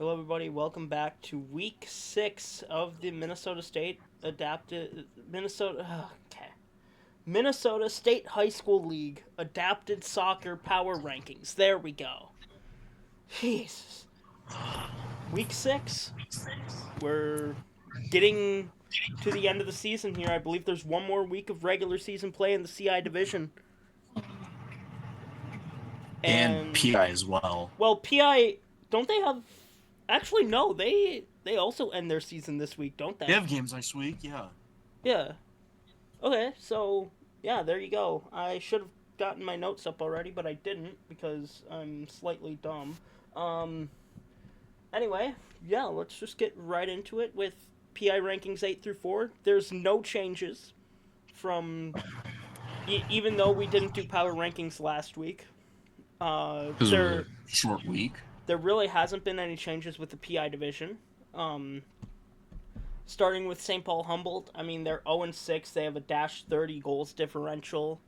Hello, everybody. Welcome back to Week 6 of the Minnesota State Adapted Minnesota State High School League Adapted Soccer Power Rankings. There we go. Jesus. Week 6. We're getting to the end of the season here. I believe there's one more week of regular season play in the CI division. And And PI as well. well, PI, don't they have? Actually, no. They also end their season this week, don't They they? have games next week, yeah. Yeah. Okay, so yeah, there you go. I should have gotten my notes up already, but I didn't because I'm slightly dumb. Um. Anyway, yeah, let's just get right into it with PI rankings 8 through 4. There's no changes from even though we didn't do power rankings last week. Because it was a There short week. there really hasn't been any changes with the PI division. Um, Starting with St. Paul Humboldt, I mean they're 0-6. They have a -30 goals differential.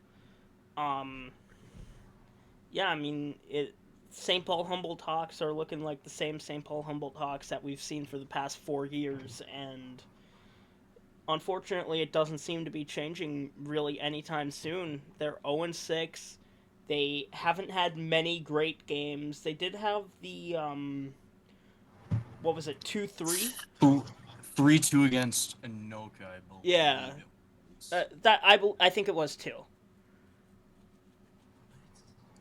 Um, yeah, I mean it. St. Paul Humboldt Hawks are looking like the same St. Paul Humboldt Hawks that we've seen for the past 4 years, and unfortunately, it doesn't seem to be changing really anytime soon. They're 0-6. They haven't had many great games. They did have the what was it, 2-3? 3-2 against Anoka, I Yeah, believe it was. I think it was two.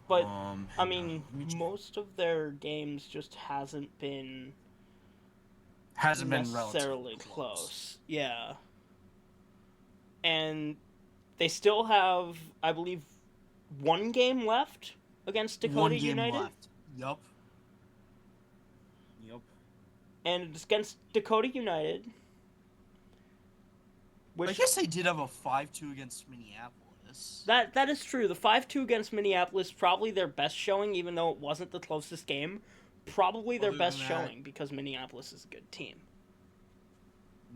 But I Hang on. mean, most of their games just hasn't been Hasn't been relatively necessarily close. close. Yeah. And they still have, I believe, one game left against One Dakota game United. left. Yup. Yup. And it's against Dakota United, I which guess they did have a 5-2 against Minneapolis. that is true. The 5-2 against Minneapolis, probably their best showing, even though it wasn't the closest game. Probably their Other best than that, showing because Minneapolis is a good team.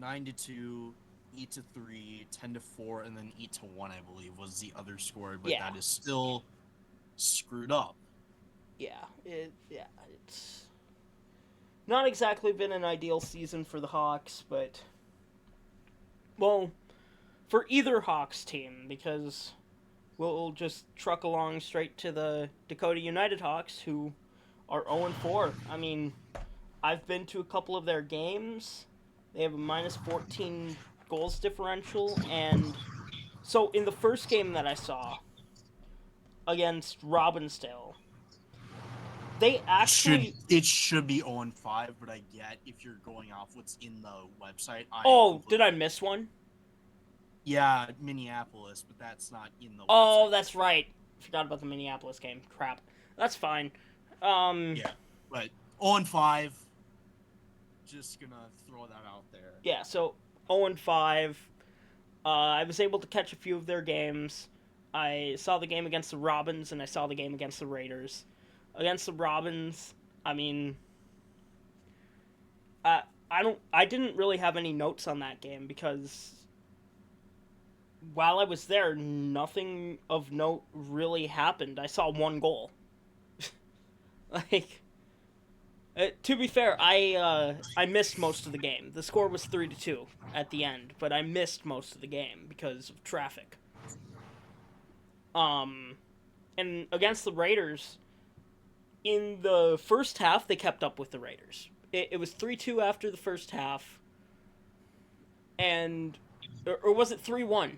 9-2, 8-3, 10-4, and then 8-1, I believe, was the other score, but Yeah, that is still screwed up. it's not exactly been an ideal season for the Hawks, but well, for either Hawks team because we'll just truck along straight to the Dakota United Hawks who are 0-4. I mean, I've been to a couple of their games. They have a -14 goals differential, and so in the first game that I saw against Robbinsdale, they It should actually. it should be 0-5, but I get if you're going off what's in the website. I Oh, did completely I miss one? Yeah, Minneapolis, but that's not in the Oh, website. that's right. Forgot about the Minneapolis game. Crap. That's fine. Yeah, but 0-5. Just gonna throw that out there. Yeah, so 0-5. I was able to catch a few of their games. I saw the game against the Robins and I saw the game against the Raiders. Against the Robins, I mean, I didn't really have any notes on that game because while I was there, nothing of note really happened. I saw one goal. Like, to be fair, I missed most of the game. The score was 3-2 at the end, but I missed most of the game because of traffic. Um, and against the Raiders, in the first half, they kept up with the Raiders. It was 3-2 after the first half, and or was it 3-1?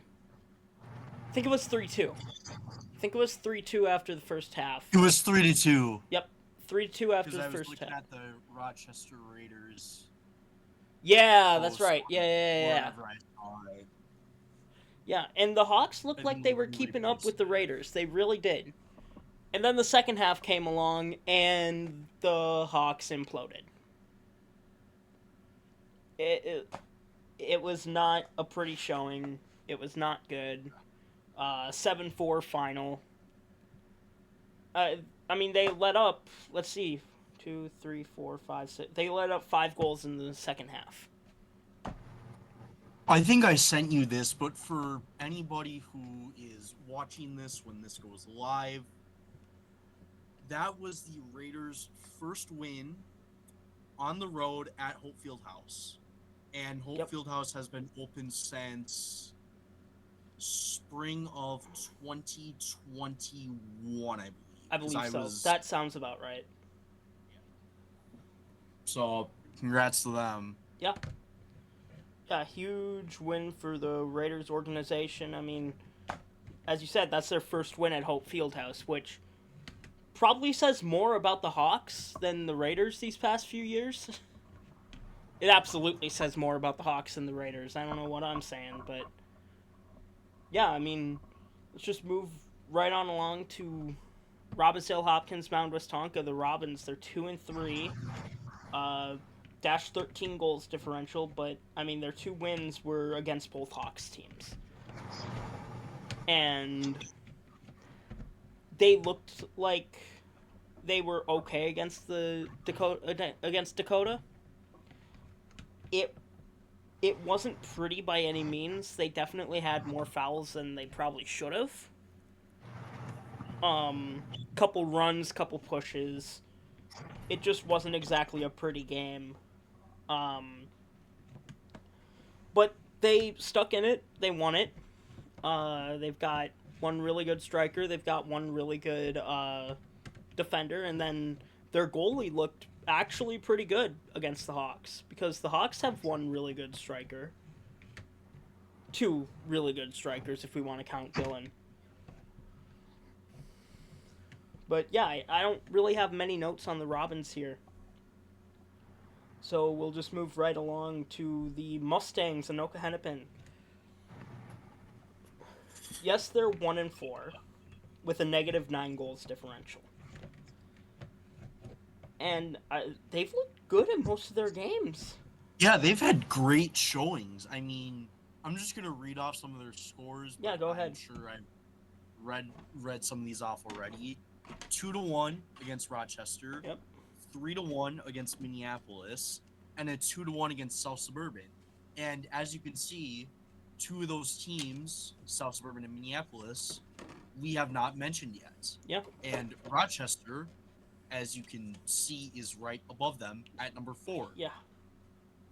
I think it was 3-2. I think it was 3-2 after the first half. It was 3-2 Yep, 3-2 after because the I was first looking half. at the Rochester Raiders Yeah, that's post right. on Yeah. wherever I saw it. Yeah, and the Hawks looked I like think they were Logan keeping up with reposted the it. Raiders. They really did. And then the second half came along, and the Hawks imploded. It, it was not a pretty showing. It was not good. 7-4 final. I mean, they let up, let's see, two, three, four, five, six. They let up 5 goals in the second half. I think I sent you this, but for anybody who is watching this when this goes live, that was the Raiders' first win on the road at Hope Fieldhouse. And Hope Fieldhouse has been open since spring of 2021, I believe. I believe so. That sounds about right. So, congrats to them. Yeah. Yeah, huge win for the Raiders organization. I mean, as you said, that's their first win at Hope Fieldhouse, which probably says more about the Hawks than the Raiders these past few years. It absolutely says more about the Hawks than the Raiders. I don't know what I'm saying, but yeah, I mean, let's just move right on along to Robbinsdale, Hopkins, Mound, Westonka. The Robins, they're 2-3, dash 13 goals differential, but I mean their 2 wins were against both Hawks teams, and they looked like they were okay against Dakota. It wasn't pretty by any means. They definitely had more fouls than they probably should have. Couple runs, couple pushes. It just wasn't exactly a pretty game. But they stuck in it. They won it. They've got one really good striker. They've got one really good defender, and then their goalie looked actually pretty good against the Hawks, because the Hawks have one really good striker. 2 really good strikers, if we want to count Dylan. But yeah, I don't really have many notes on the Robins here. So we'll just move right along to the Mustangs, Anoka Hennepin. Yes, they're 1-4 with a negative 9 goals differential. And they've looked good in most of their games. Yeah, they've had great showings. I mean, I'm just going to read off some of their scores. Yeah, go ahead. I'm sure I've read some of these off already. 2-1 against Rochester. Yep. 3-1 against Minneapolis. And a 2-1 against South Suburban. And as you can see, 2 of those teams, South Suburban and Minneapolis, we have not mentioned yet. Yeah. And Rochester, as you can see, is right above them at number 4. Yeah.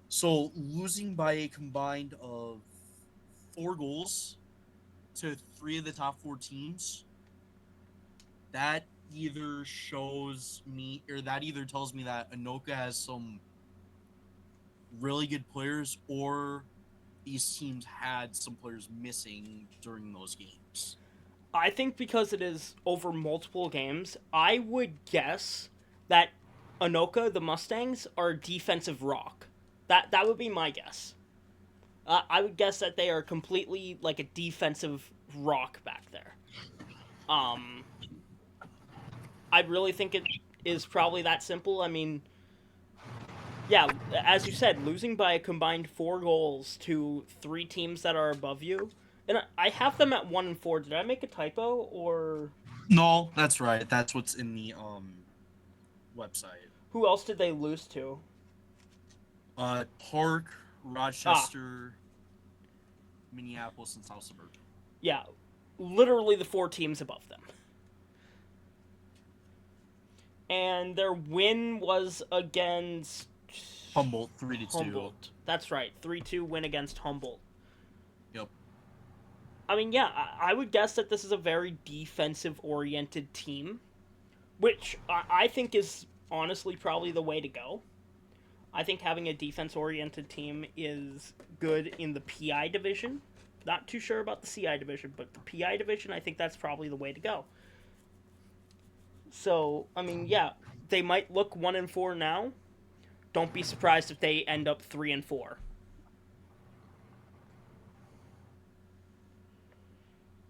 So losing by a combined of 4 goals to 3 of the top 4 teams, that either tells me that Anoka has some really good players, or these teams had some players missing during those games. I think because it is over multiple games, I would guess that Anoka, the Mustangs, are defensive rock. That would be my guess. I would guess that they are completely like a defensive rock back there. I really think it is probably that simple. I mean, yeah, as you said, losing by a combined 4 goals to 3 teams that are above you. And I have them at 1-4. Did I make a typo, or? No, that's right. That's what's in the website. Who else did they lose to? Park, Rochester, Minneapolis, and South Suburban. Yeah, literally the 4 teams above them. And their win was against Humboldt, 3-2. Humboldt. That's right, 3-2 win against Humboldt. Yep. I mean, yeah, I would guess that this is a very defensive-oriented team, which I think is honestly probably the way to go. I think having a defense-oriented team is good in the PI division. Not too sure about the CI division, but the PI division, I think that's probably the way to go. So, I mean, yeah, they might look 1-4 now. Don't be surprised if they end up 3-4.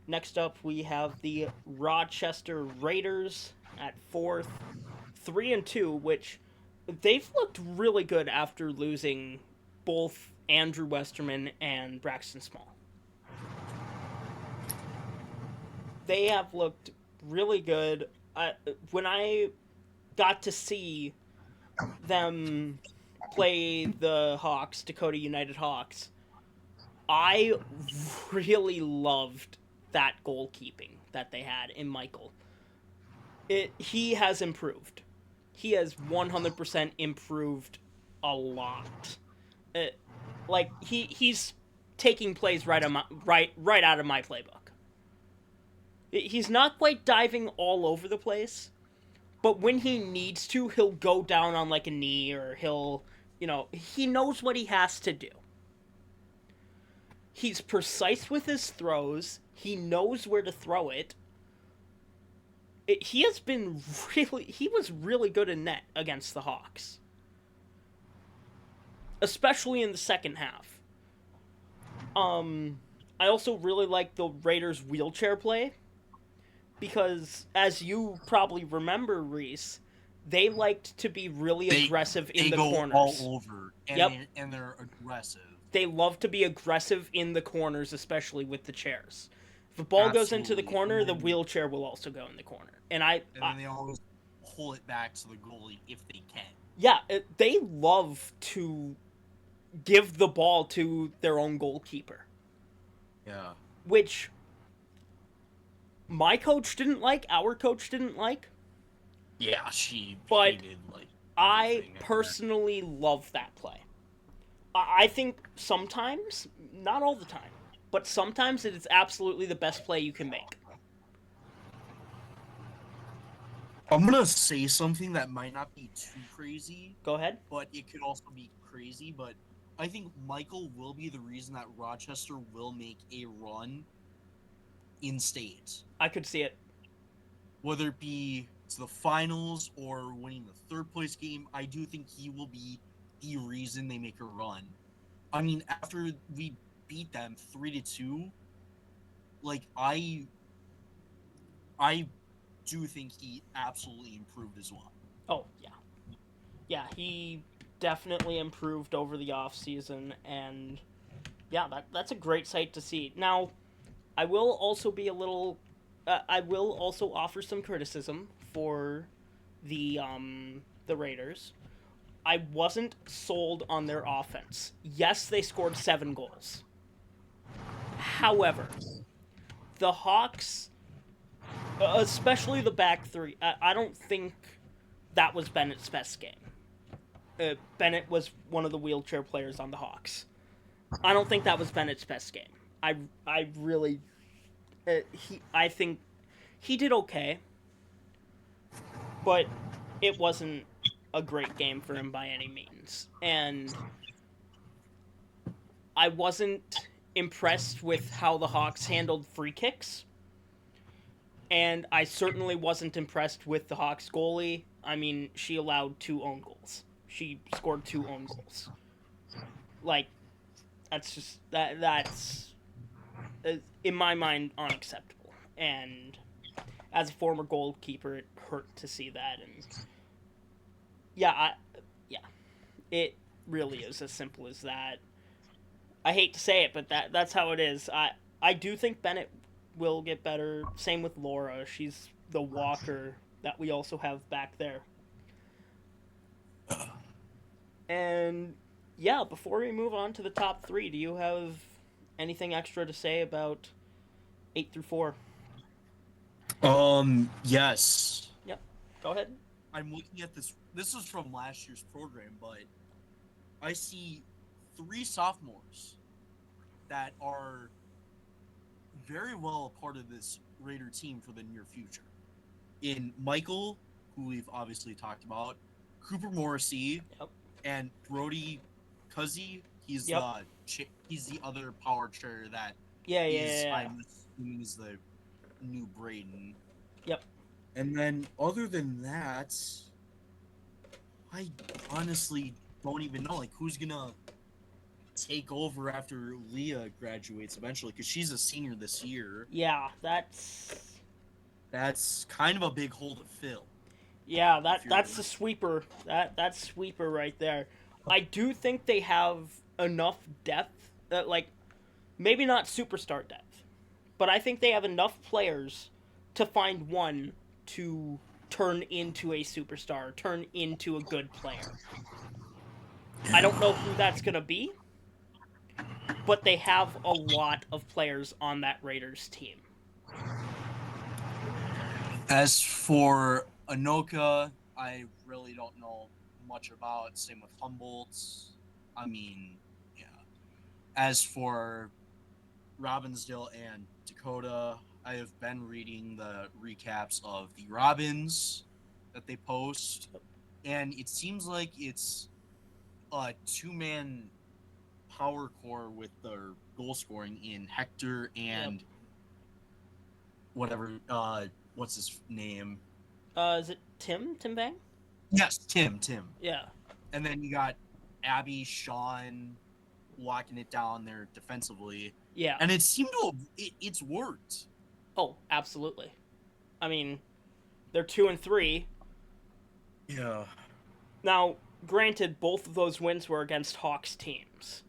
Next up, we have the Rochester Raiders at 4th, 3-2, which they've looked really good after losing both Andrew Westerman and Braxton Small. They have looked really good. When I got to see them play the Hawks, Dakota United Hawks, I really loved that goalkeeping that they had in Michael. He has improved. He has 100% improved a lot. Like he's taking plays right out of my playbook. He's not quite diving all over the place, but when he needs to, he'll go down on like a knee, or he knows what he has to do. He's precise with his throws. He knows where to throw it. He was really good in net against the Hawks, especially in the second half. I also really like the Raiders' wheelchair play, because, as you probably remember, Reece, they liked to be really aggressive in the corners. They go all over, and they're aggressive. They love to be aggressive in the corners, especially with the chairs. If a ball goes into the corner, the wheelchair will also go in the corner. And then they always pull it back to the goalie if they can. Yeah, they love to give the ball to their own goalkeeper. Yeah. Which my coach didn't like, our coach didn't like. Yeah, she hated, like, I personally love that play. I think sometimes, not all the time, but sometimes it is absolutely the best play you can make. I'm going to say something that might not be too crazy. Go ahead. But it could also be crazy. But I think Michael will be the reason that Rochester will make a run in state. I could see it. Whether it be to the finals or winning the third place game, I do think he will be the reason they make a run. I mean, after we beat them 3-2, like, I do think he absolutely improved as well. Oh, yeah. Yeah, he definitely improved over the offseason, and yeah, that's a great sight to see. Now, I will also be I will also offer some criticism for the Raiders. I wasn't sold on their offense. Yes, they scored 7 goals. However, the Hawks, especially the back three, I don't think that was Bennett's best game. Bennett was one of the wheelchair players on the Hawks. I don't think that was Bennett's best game. I really, I think he did okay, but it wasn't a great game for him by any means. And I wasn't impressed with how the Hawks handled free kicks. And I certainly wasn't impressed with the Hawks goalie. I mean, she allowed 2 own goals. She scored 2 own goals. Like, that's just, that's in my mind, unacceptable. And as a former goalkeeper, it hurt to see that. And yeah, it really is as simple as that. I hate to say it, but that's how it is. I do think Bennett will get better. Same with Laura. She's the walker that we also have back there. And yeah, before we move on to the top 3, do you have anything extra to say about 8 through 4? Yes. Yep. Go ahead. I'm looking at this. This is from last year's program, but I see 3 sophomores that are very well a part of this Raider team for the near future. In Michael, who we've obviously talked about, Cooper Morrissey, yep, and Brody Cuzzy. He's yep, he's the other power chair that I'm assuming is the new Braden. Yep. And then other than that, I honestly don't even know, like, who's gonna take over after Leah graduates eventually, because she's a senior this year. Yeah, that's kind of a big hole to fill. Yeah, that's the sweeper. That's sweeper right there. I do think they have enough depth that, like, maybe not superstar depth, but I think they have enough players to find one to turn into a superstar, turn into a good player. I don't know who that's going to be, but they have a lot of players on that Raiders team. As for Anoka, I really don't know much about. Same with Humboldt. I mean, yeah. As for Robbinsdale and Dakota, I have been reading the recaps of the Robins that they post, and it seems like it's a two-man power core with their goal scoring in Hector and whatever. What's his name? Is it Tim? Tim Bang? Yes, Tim. Tim. Yeah. And then you got Abby, Sean locking it down there defensively. Yeah. And it seemed to it's worked. Oh, absolutely. I mean, they're 2-3. Yeah. Now, granted, both of those wins were against Hawks teams.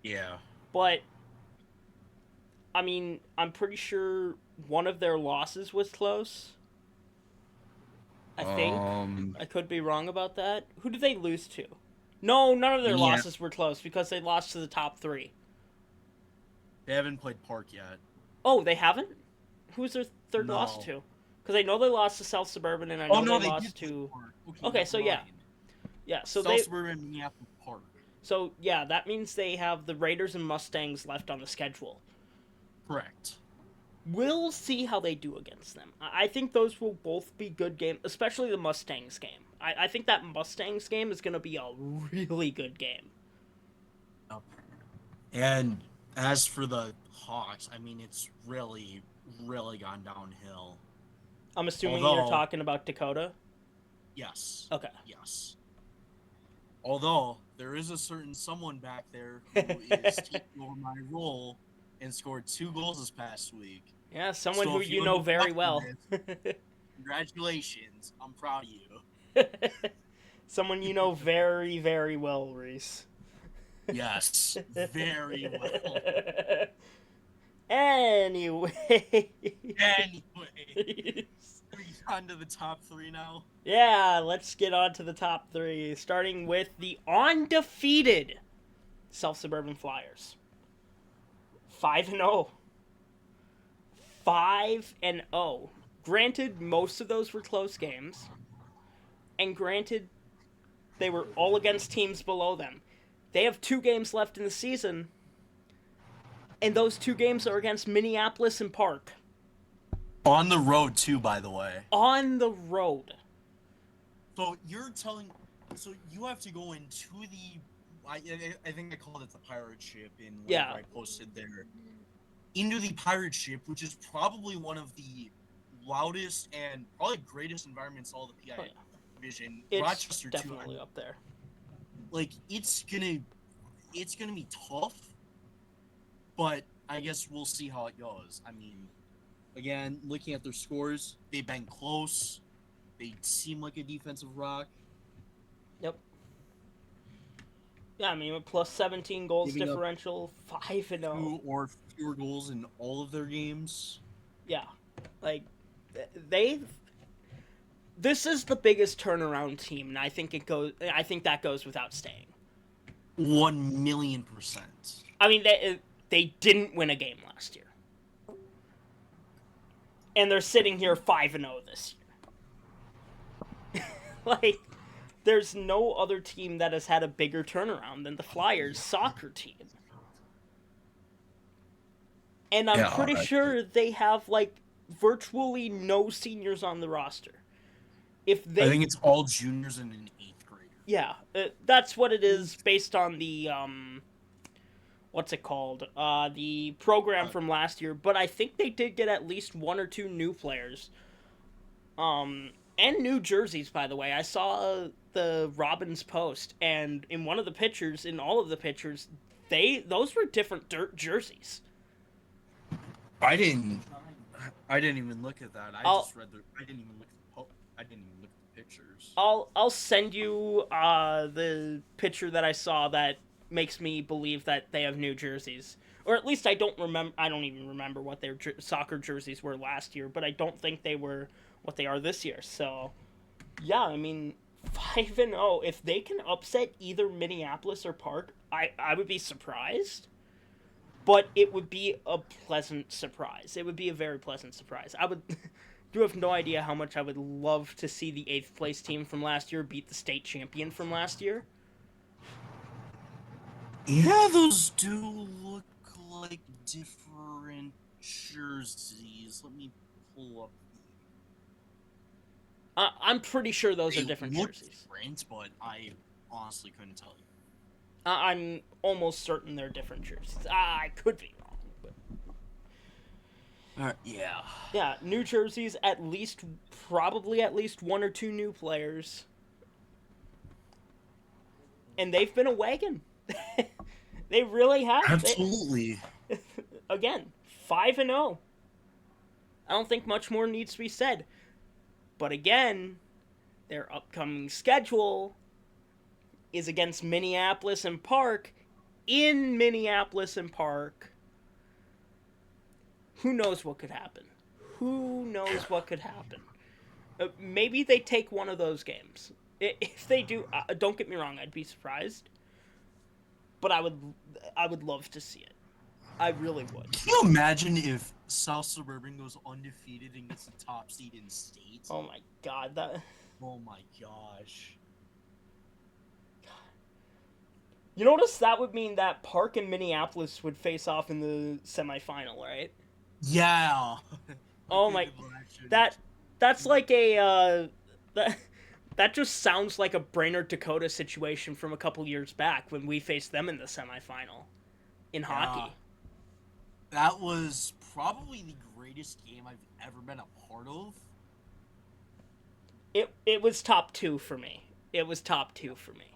Yeah. But, I mean, I'm pretty sure one of their losses was close. I think. I could be wrong about that. Who did they lose to? No, none of their losses were close because they lost to the top 3. They haven't played Park yet. Oh, they haven't? Who's their third loss to? Because I know they lost to South Suburban, and I know they lost to. Okay, so yeah, so South Suburban, Minneapolis, Park. So yeah, that means they have the Raiders and Mustangs left on the schedule. Correct. We'll see how they do against them. I think those will both be good games, especially the Mustangs game. I think that Mustangs game is going to be a really good game. And as for the Hawks, I mean, it's really, really gone downhill. I'm assuming you're talking about Dakota? Yes. Okay. Yes. Although, there is a certain someone back there who is taking over my role and scored 2 goals this past week. Yeah, someone who you know very well. Congratulations. I'm proud of you. Someone you know very, very well, Reece. Yes, very well. Anyway. Are you on to the top 3 now? Yeah, let's get on to the top 3. Starting with the undefeated South Suburban Flyers. 5-0. 5-0. Granted, most of those were close games. And granted, they were all against teams below them. They have 2 games left in the season. And those 2 games are against Minneapolis and Park. On the road, too, by the way. On the road. So you're telling... So you have to go into the... I think I called it the pirate ship in whatever I posted there. Into the pirate ship, which is probably one of the loudest and probably greatest environments in all the PI division. It's Rochester definitely too. Up there. Like it's gonna be tough, but I guess we'll see how it goes. I mean, again, looking at their scores, they've been close. They seem like a defensive rock. Yep. Yeah, I mean, with plus 17 goals differential, 5-0. 2 or fewer goals in all of their games. Yeah. Like, this is the biggest turnaround team, and I think that goes without saying. 1,000,000%. I mean, they didn't win a game last year. And they're sitting here 5-0 this year. Like, there's no other team that has had a bigger turnaround than the Flyers soccer team. And I'm pretty sure they have, like, virtually no seniors on the roster. I think it's all juniors and an 8th grader. Yeah, that's what it is based on the, what's it called? The program from last year. But I think they did get at least 1 or 2 new players. And new jerseys, by the way. I saw the Robins post, and in all of the pictures, those were different jerseys. I didn't even look at that. I didn't even look at the pictures. I'll send you the picture that I saw that makes me believe that they have new jerseys. Or at least I don't even remember what their soccer jerseys were last year, but I don't think they were what they are this year. So, yeah, I mean, 5-0. If they can upset either Minneapolis or Park, I would be surprised. But it would be a pleasant surprise. It would be a very pleasant surprise. You have no idea how much I would love to see the 8th place team from last year beat the state champion from last year. Yeah, those do look like different jerseys. Let me pull up. I'm pretty sure those They are different look jerseys. different, but I honestly couldn't tell you. I'm almost certain they're different jerseys. I could be wrong, but Yeah. yeah, new jerseys, at least, probably at least one or two new players, and they've been a wagon. They really have. Absolutely. Again, 5-0. I don't think much more needs to be said. But again, their upcoming schedule is against Minneapolis and Park in Minneapolis and Park. Who knows what could happen? Who knows what could happen? Maybe they take one of those games. If they do, don't get me wrong, I'd be surprised. But I would love to see it. I really would. Can you imagine if South Suburban goes undefeated and gets the top seed in state? Oh my god, that. Oh my gosh. You notice that would mean that Park and Minneapolis would face off in the semifinal, right? Yeah. Oh my, that's like a that just sounds like a Brainerd Dakota situation from a couple years back when we faced them in the semifinal in hockey. That was probably the greatest game I've ever been a part of. It was top 2 for me. It was top 2 for me.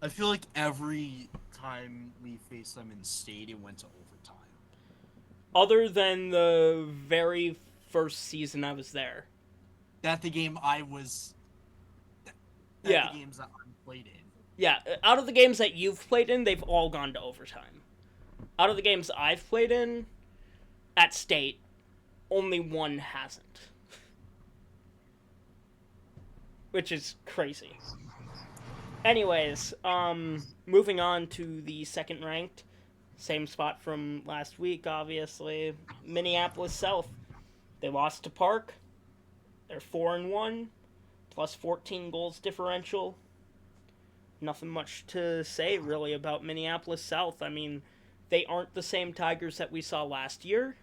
I feel like every time we faced them in state, it went to overtime. Other than the very first season I was there. That's the game I was. Yeah. The games that I played in. Yeah, out of the games that you've played in, they've all gone to overtime. Out of the games I've played in at state, only one hasn't. Which is crazy. Anyways, moving on to the second ranked. Same spot from last week, obviously. Minneapolis South. They lost to Park. They're 4-1, plus 14 goals differential. Nothing much to say, really, about Minneapolis South. I mean, they aren't the same Tigers that we saw last year,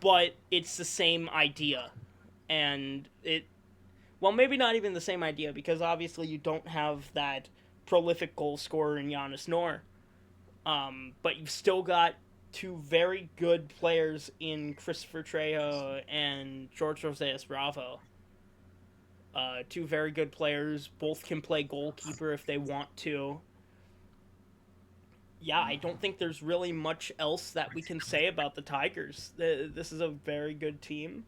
but it's the same idea. And well, maybe not even the same idea, because obviously you don't have that prolific goal scorer in Giannis Noor. But you've still got two very good players in Christopher Trejo and George Rosales Bravo. Two very good players. Both can play goalkeeper if they want to. Yeah, I don't think there's really much else that we can say about the Tigers. This is a very good team.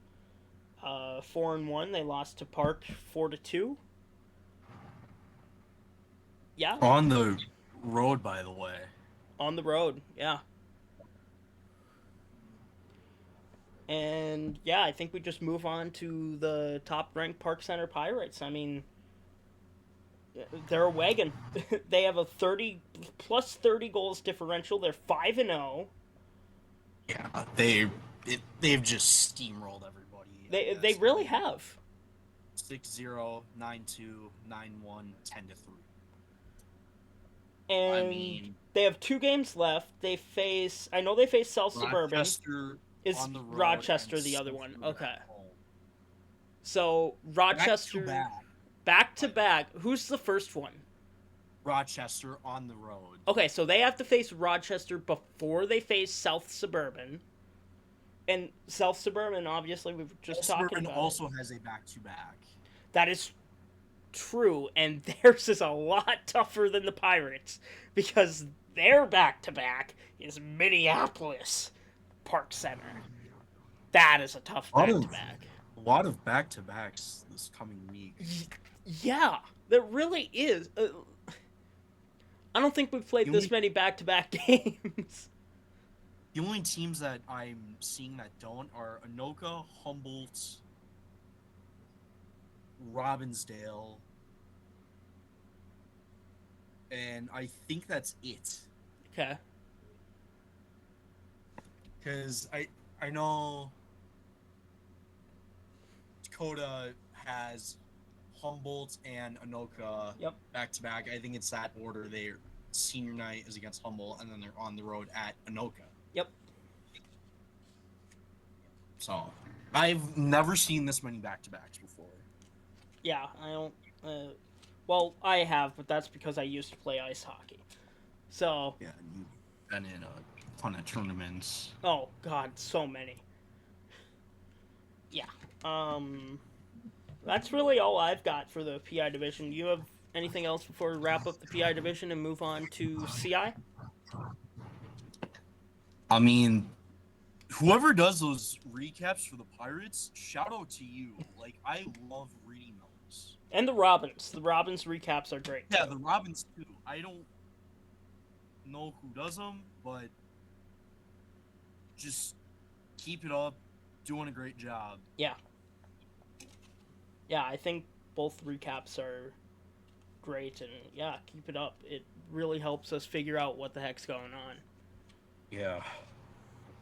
4-1. They lost to Park 4-2. Yeah. On the road, by the way. On the road, yeah. And yeah, I think we just move on to the top-ranked Park Center Pirates. I mean, they're a wagon. They have a 30 goals differential. They're 5-0. Yeah, they've just steamrolled everybody. They really have. 6-0, 9-2, 9-1, 10-3. And I mean, they have 2 games left. I know they face South Suburban. Is on the road Rochester the other one? Okay. Home. So Rochester back to back. Who's the first one? Rochester on the road. Okay, so they have to face Rochester before they face South Suburban. And South Suburban, obviously, we've just talked about. Suburban also has a back-to-back. That is true, and theirs is a lot tougher than the Pirates because their back-to-back is Minneapolis Park Center. That is a tough back-to-back. A lot of back-to-backs this coming week. Yeah, there really is. I don't think we've played this many back-to-back games. The only teams that I'm seeing that don't are Anoka, Humboldt, Robbinsdale, and I think that's it. Okay. Because I know Dakota has Humboldt and Anoka Yep. back to back. I think it's that order. Their senior night is against Humboldt, and then they're on the road at Anoka. Yep. So I've never seen this many back to backs before. Yeah, I don't. Well, I have, but that's because I used to play ice hockey. So. Yeah, you've been in a ton of tournaments. Oh God, so many. Yeah. That's really all I've got for the PI division. Do you have anything else before we wrap up the PI division and move on to CI? I mean, whoever does those recaps for the Pirates, shout out to you. Like, I love reading those. And the Robins. The Robins recaps are great. Yeah, the Robins too. I don't know who does them, but just keep it up. Doing a great job. Yeah. Yeah, I think both recaps are great, and yeah, keep it up. It really helps us figure out what the heck's going on. Yeah.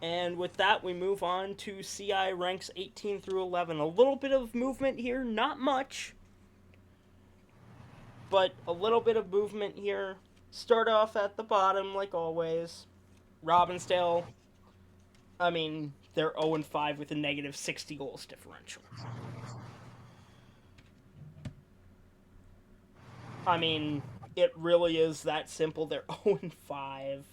And with that, we move on to CI ranks 18 through 11. A little bit of movement here, not much, but a little bit of movement here. Start off at the bottom, like always. Robbinsdale, I mean, they're 0-5 with a negative 60 goals differential. I mean, it really is that simple. They're 0-5.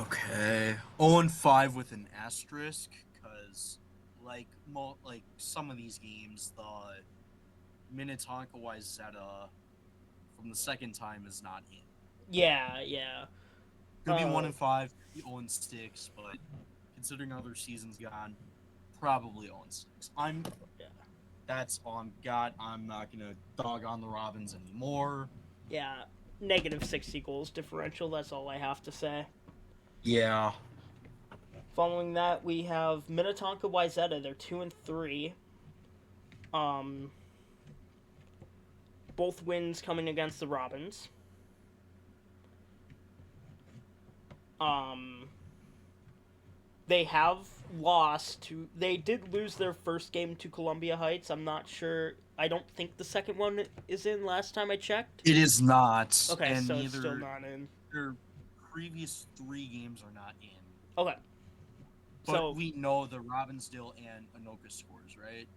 Okay. 0-5 with an asterisk, because like some of these games, the Minnetonka Wayzata from the second time is not in. Yeah. Could be 1-5, could be 0-6, but considering other seasons gone, probably 0-6. That's all I'm got. I'm not gonna dog on the Robins anymore. Yeah, negative 60 goals differential. That's all I have to say. Yeah. Following that, we have Minnetonka Wayzata. They're 2-3. Both wins coming against the Robins. They have lost to. They did lose their first game to Columbia Heights. I'm not sure. I don't think the second one is in. Last time I checked, it is not. Okay, and so neither it's still not in. Their previous 3 games are not in. Okay. But So we know the Robbinsdale and Anoka scores, right?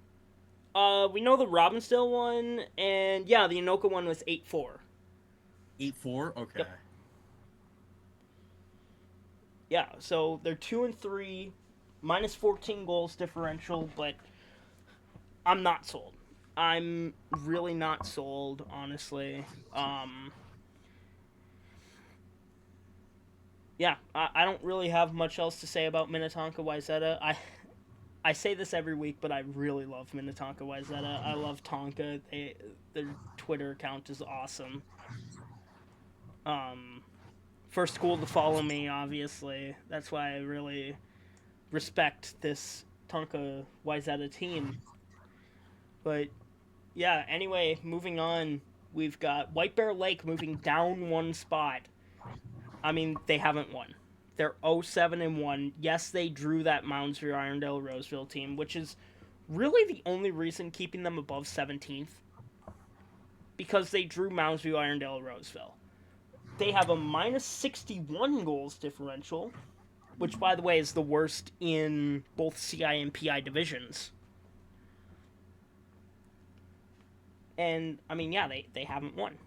we know the Robbinsdale one, and yeah, the Anoka one was 8-4. 8-4. Okay. Yep. Yeah, so they're 2-3, minus 14 goals differential, but I'm not sold. I'm really not sold, honestly. Yeah, I don't really have much else to say about Minnetonka Wayzata. I say this every week, but I really love Minnetonka Wayzata. I love Tonka. Their Twitter account is awesome. First school to follow me, obviously. That's why I really respect this Tonka Wayzata team. But yeah, anyway, moving on, we've got White Bear Lake moving down one spot. I mean, they haven't won. They're 0-7-1. Yes, they drew that Mounds View Irondale Roseville team, which is really the only reason keeping them above 17th. Because they drew Mounds View Irondale Roseville. They have a minus 61 goals differential, which, by the way, is the worst in both CI and PI divisions. And, I mean, yeah, they haven't won.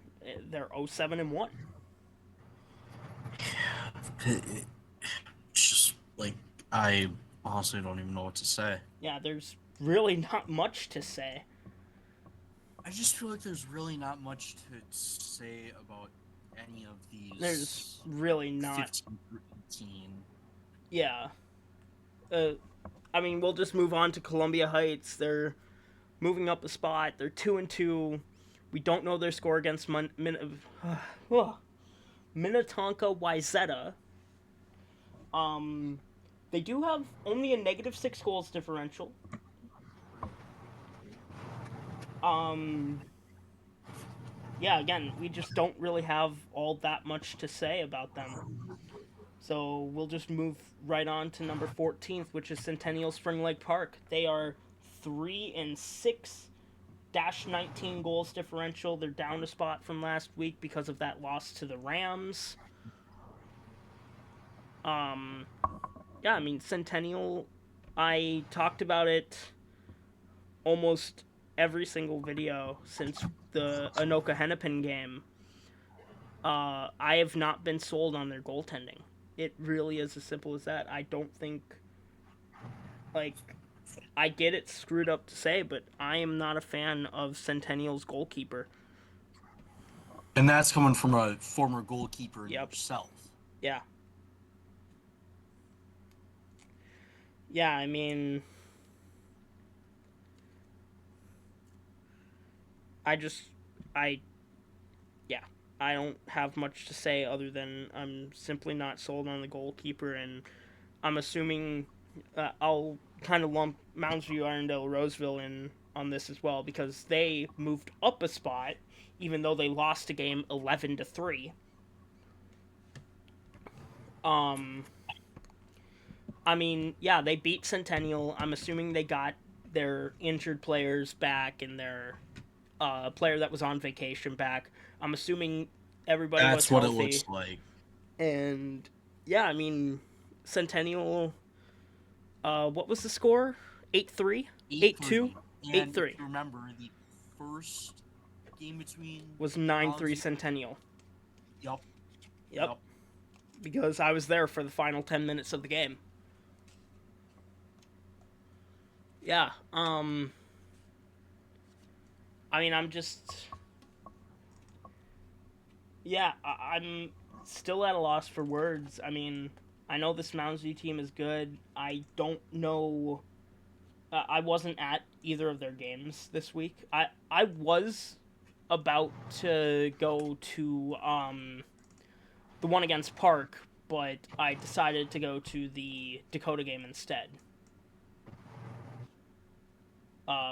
They're 0-7-1. It's just, like, I honestly don't even know what to say. Yeah, there's really not much to say. I just feel like there's really not much to say about any of these. There's really not. 15 through 18. Yeah. I mean, we'll just move on to Columbia Heights. They're moving up a spot. They're 2-2. We don't know their score against Minnetonka Wayzata. They do have only a negative 6 goals differential. Yeah, again, we just don't really have all that much to say about them. So we'll just move right on to number 14th, which is Centennial Spring Lake Park. They are 3-6 dash 19 goals differential. They're down a spot from last week because of that loss to the Rams. Um, yeah, I mean Centennial. I talked about it almost every single video since the Anoka Hennepin game. I have not been sold on their goaltending. It really is as simple as that. I don't think, like, I get it's screwed up to say, but I am not a fan of Centennial's goalkeeper. And that's coming from a former goalkeeper Yep. yourself. Yeah. Yeah, I mean, I just, I, yeah, I don't have much to say other than I'm simply not sold on the goalkeeper, and I'm assuming I'll kind of lump Moundsview, Irondale, Roseville in on this as well because they moved up a spot, even though they lost a game 11-3. Um, I mean, yeah, they beat Centennial. I'm assuming they got their injured players back and their player that was on vacation back. I'm assuming everybody was That's what it healthy. looks like. And yeah, I mean, Centennial. What was the score? 8-3, 8-2, 8-3. And 8-3. if you remember, the first game between Was 9-3 Moundsview. Centennial. Yep. Yep. Because I was there for the final 10 minutes of the game. Yeah. I mean, I'm just. Yeah, I'm still at a loss for words. I mean, I know this Moundsview team is good. I don't know. I wasn't at either of their games this week. I was about to go to the one against Park, but I decided to go to the Dakota game instead.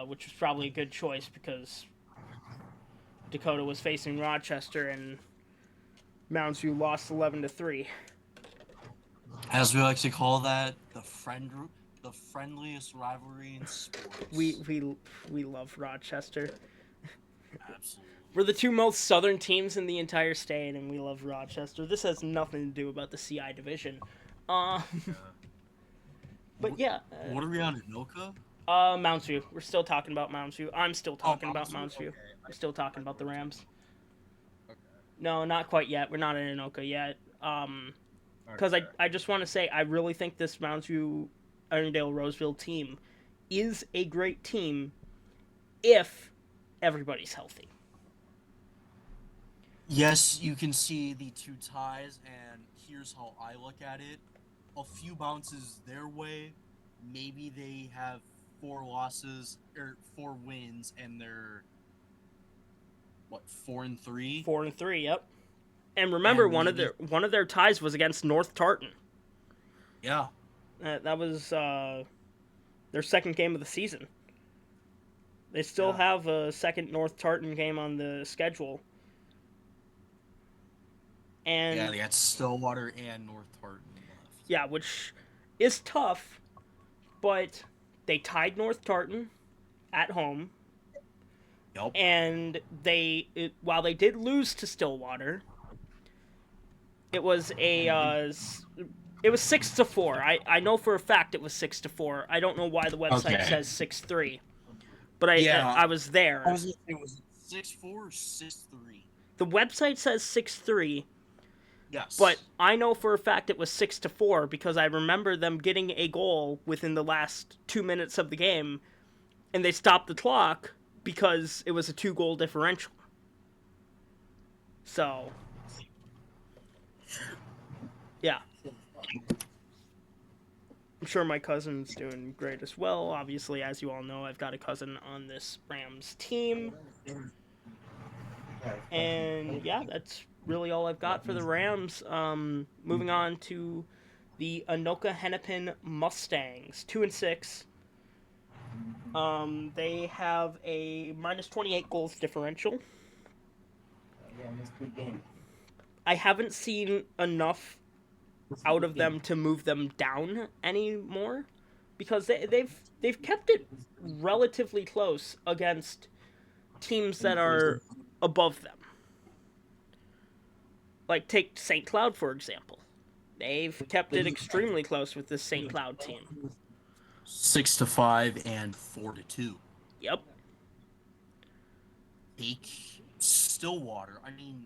Which was probably a good choice because Dakota was facing Rochester and Moundsview lost 11-3. As we like to call that, the friendliest rivalry in sports. We love Rochester. Absolutely. We're the two most southern teams in the entire state, and we love Rochester. This has nothing to do about the CI division. But yeah. What are we on, Anoka? Moundsview. We're still talking about Moundsview. I'm still talking about Moundsview. Okay. We're still talking about the Rams. Okay. No, not quite yet. We're not in Anoka yet. Because I just want to say, I really think this Moundsview Irondale Roseville team is a great team if everybody's healthy. Yes, you can see the two ties, and here's how I look at it. A few bounces their way. Maybe they have 4 losses or 4 wins, and they're 4-3. 4-3. Yep. And remember, And one of their ties was against North Tartan. Yeah. That was their second game of the season. They still have a second North Tartan game on the schedule. And yeah, they got Stillwater and North Tartan left. Yeah, which is tough, but they tied North Tartan at home. Yep. And while they did lose to Stillwater, it was it was 6-4. I know for a fact it was 6-4. I don't know why the website says 6-3, but I was there. It was 6-4 or 6-3. The website says 6-3. Yes. But I know for a fact it was 6-4 because I remember them getting a goal within the last 2 minutes of the game, and they stopped the clock because it was a 2-goal differential. So, yeah. I'm sure my cousin's doing great as well. Obviously, as you all know, I've got a cousin on this Rams team. And yeah, that's really all I've got for the Rams. Moving on to the Anoka Hennepin Mustangs, 2-6. They have a minus 28 goals differential. I haven't seen enough out of them to move them down anymore, because they've kept it relatively close against teams that are above them. Like take St. Cloud for example. They've kept it extremely close with this St. Cloud team. 6-5 and 4-2. Yep. Take Stillwater. I mean,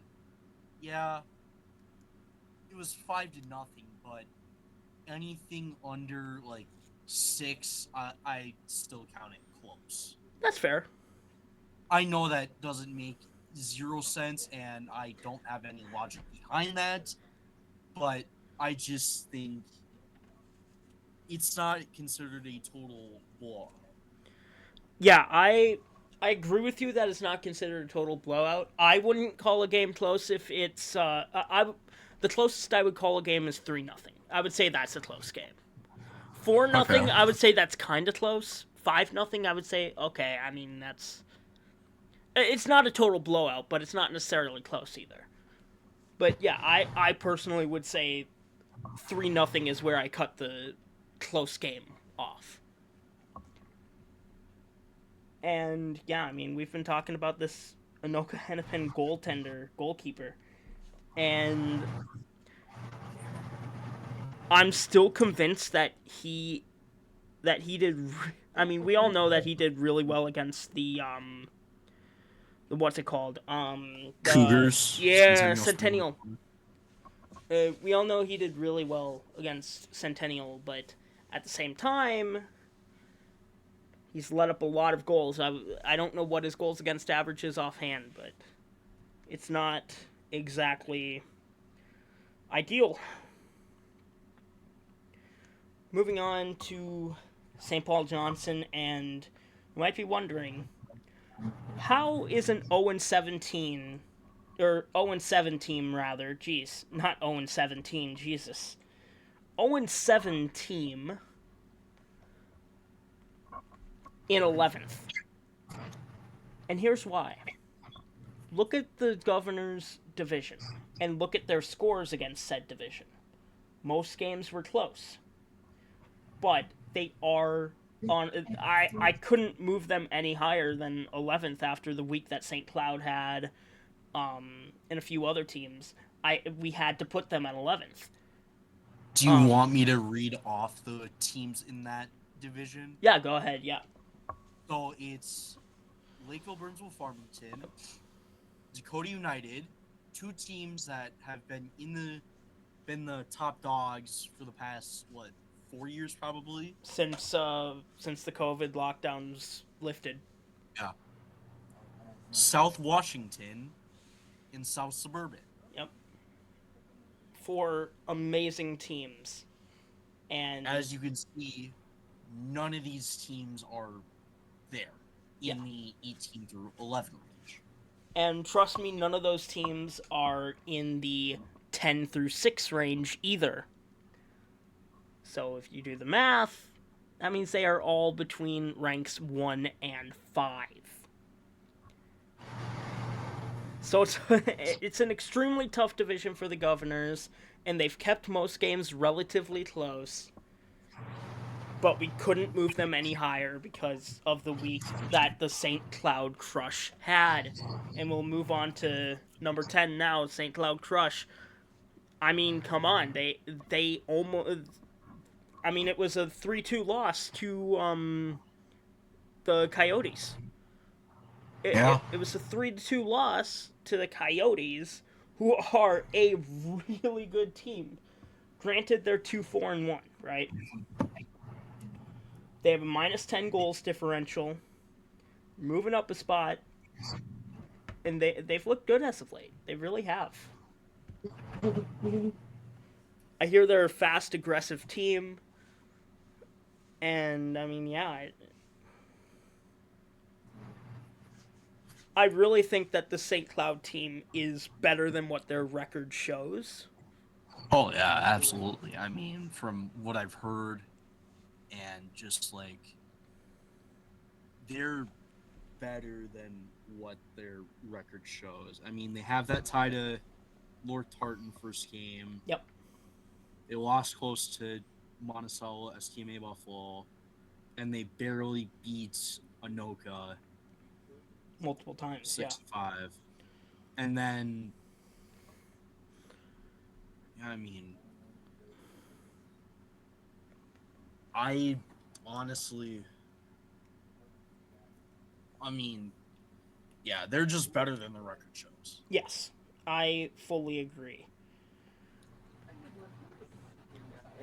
yeah, it was 5-0, but anything under like 6, I still count it close. That's fair. I know that doesn't make zero sense, and I don't have any logic behind that, but I just think it's not considered a total blowout. Yeah, I agree with you that it's not considered a total blowout. I wouldn't call a game close if it's the closest I would call a game is 3-0. I would say that's a close game. 4-0, Okay. I would say that's kind of close. 5-0, I would say okay. I mean it's not a total blowout, but it's not necessarily close either. But yeah, I personally would say 3-0 is where I cut the close game off. And yeah, I mean, we've been talking about this Anoka Hennepin goalkeeper, and I'm still convinced that he did. I mean, we all know that he did really well against the what's it called? Cougars. Yeah, Centennial. We all know he did really well against Centennial, but at the same time, he's let up a lot of goals. I don't know what his goals against average is offhand, but it's not exactly ideal. Moving on to St. Paul Johnson, and you might be wondering, how is an 0-17 or 0-7 team rather? Jeez, not 0-17. Jesus, 0-7 team in 11th, and here's why. Look at the Governor's division and look at their scores against said division. Most games were close, but they are on. I couldn't move them any higher than 11th after the week that St. Cloud had, and a few other teams. We had to put them at 11th. Do you want me to read off the teams in that division? Yeah, go ahead. Yeah. So it's Lakeville, Burnsville, Farmington, Dakota United, two teams that have been the top dogs for the past 4 years probably. Since the COVID lockdowns lifted. Yeah. South Washington and South Suburban. Yep. 4 amazing teams. And as you can see, none of these teams are there in the 18 through 11 range. And trust me, none of those teams are in the 10 through 6 range either. So if you do the math, that means they are all between ranks 1 and 5. So it's an extremely tough division for the Governors, and they've kept most games relatively close. But we couldn't move them any higher because of the week that the St. Cloud Crush had. And we'll move on to number 10 now, St. Cloud Crush. I mean, come on. They almost... I mean, it was a 3-2 loss to the Coyotes. It was a 3-2 loss to the Coyotes, who are a really good team. Granted, they're 2-4-1, right? They have a minus 10 goals differential, moving up a spot, and they've looked good as of late. They really have. I hear they're a fast, aggressive team, and I mean, yeah, I really think that the St. Cloud team is better than what their record shows. Oh yeah, absolutely. I mean, from what I've heard, and just they're better than what their record shows. I mean, they have that tie to Lord Tartan first game. Yep. They lost close to Monticello, STMA Buffalo, and they barely beat Anoka multiple times. 6-5. And then, I mean, I honestly, yeah, they're just better than the record shows. Yes, I fully agree.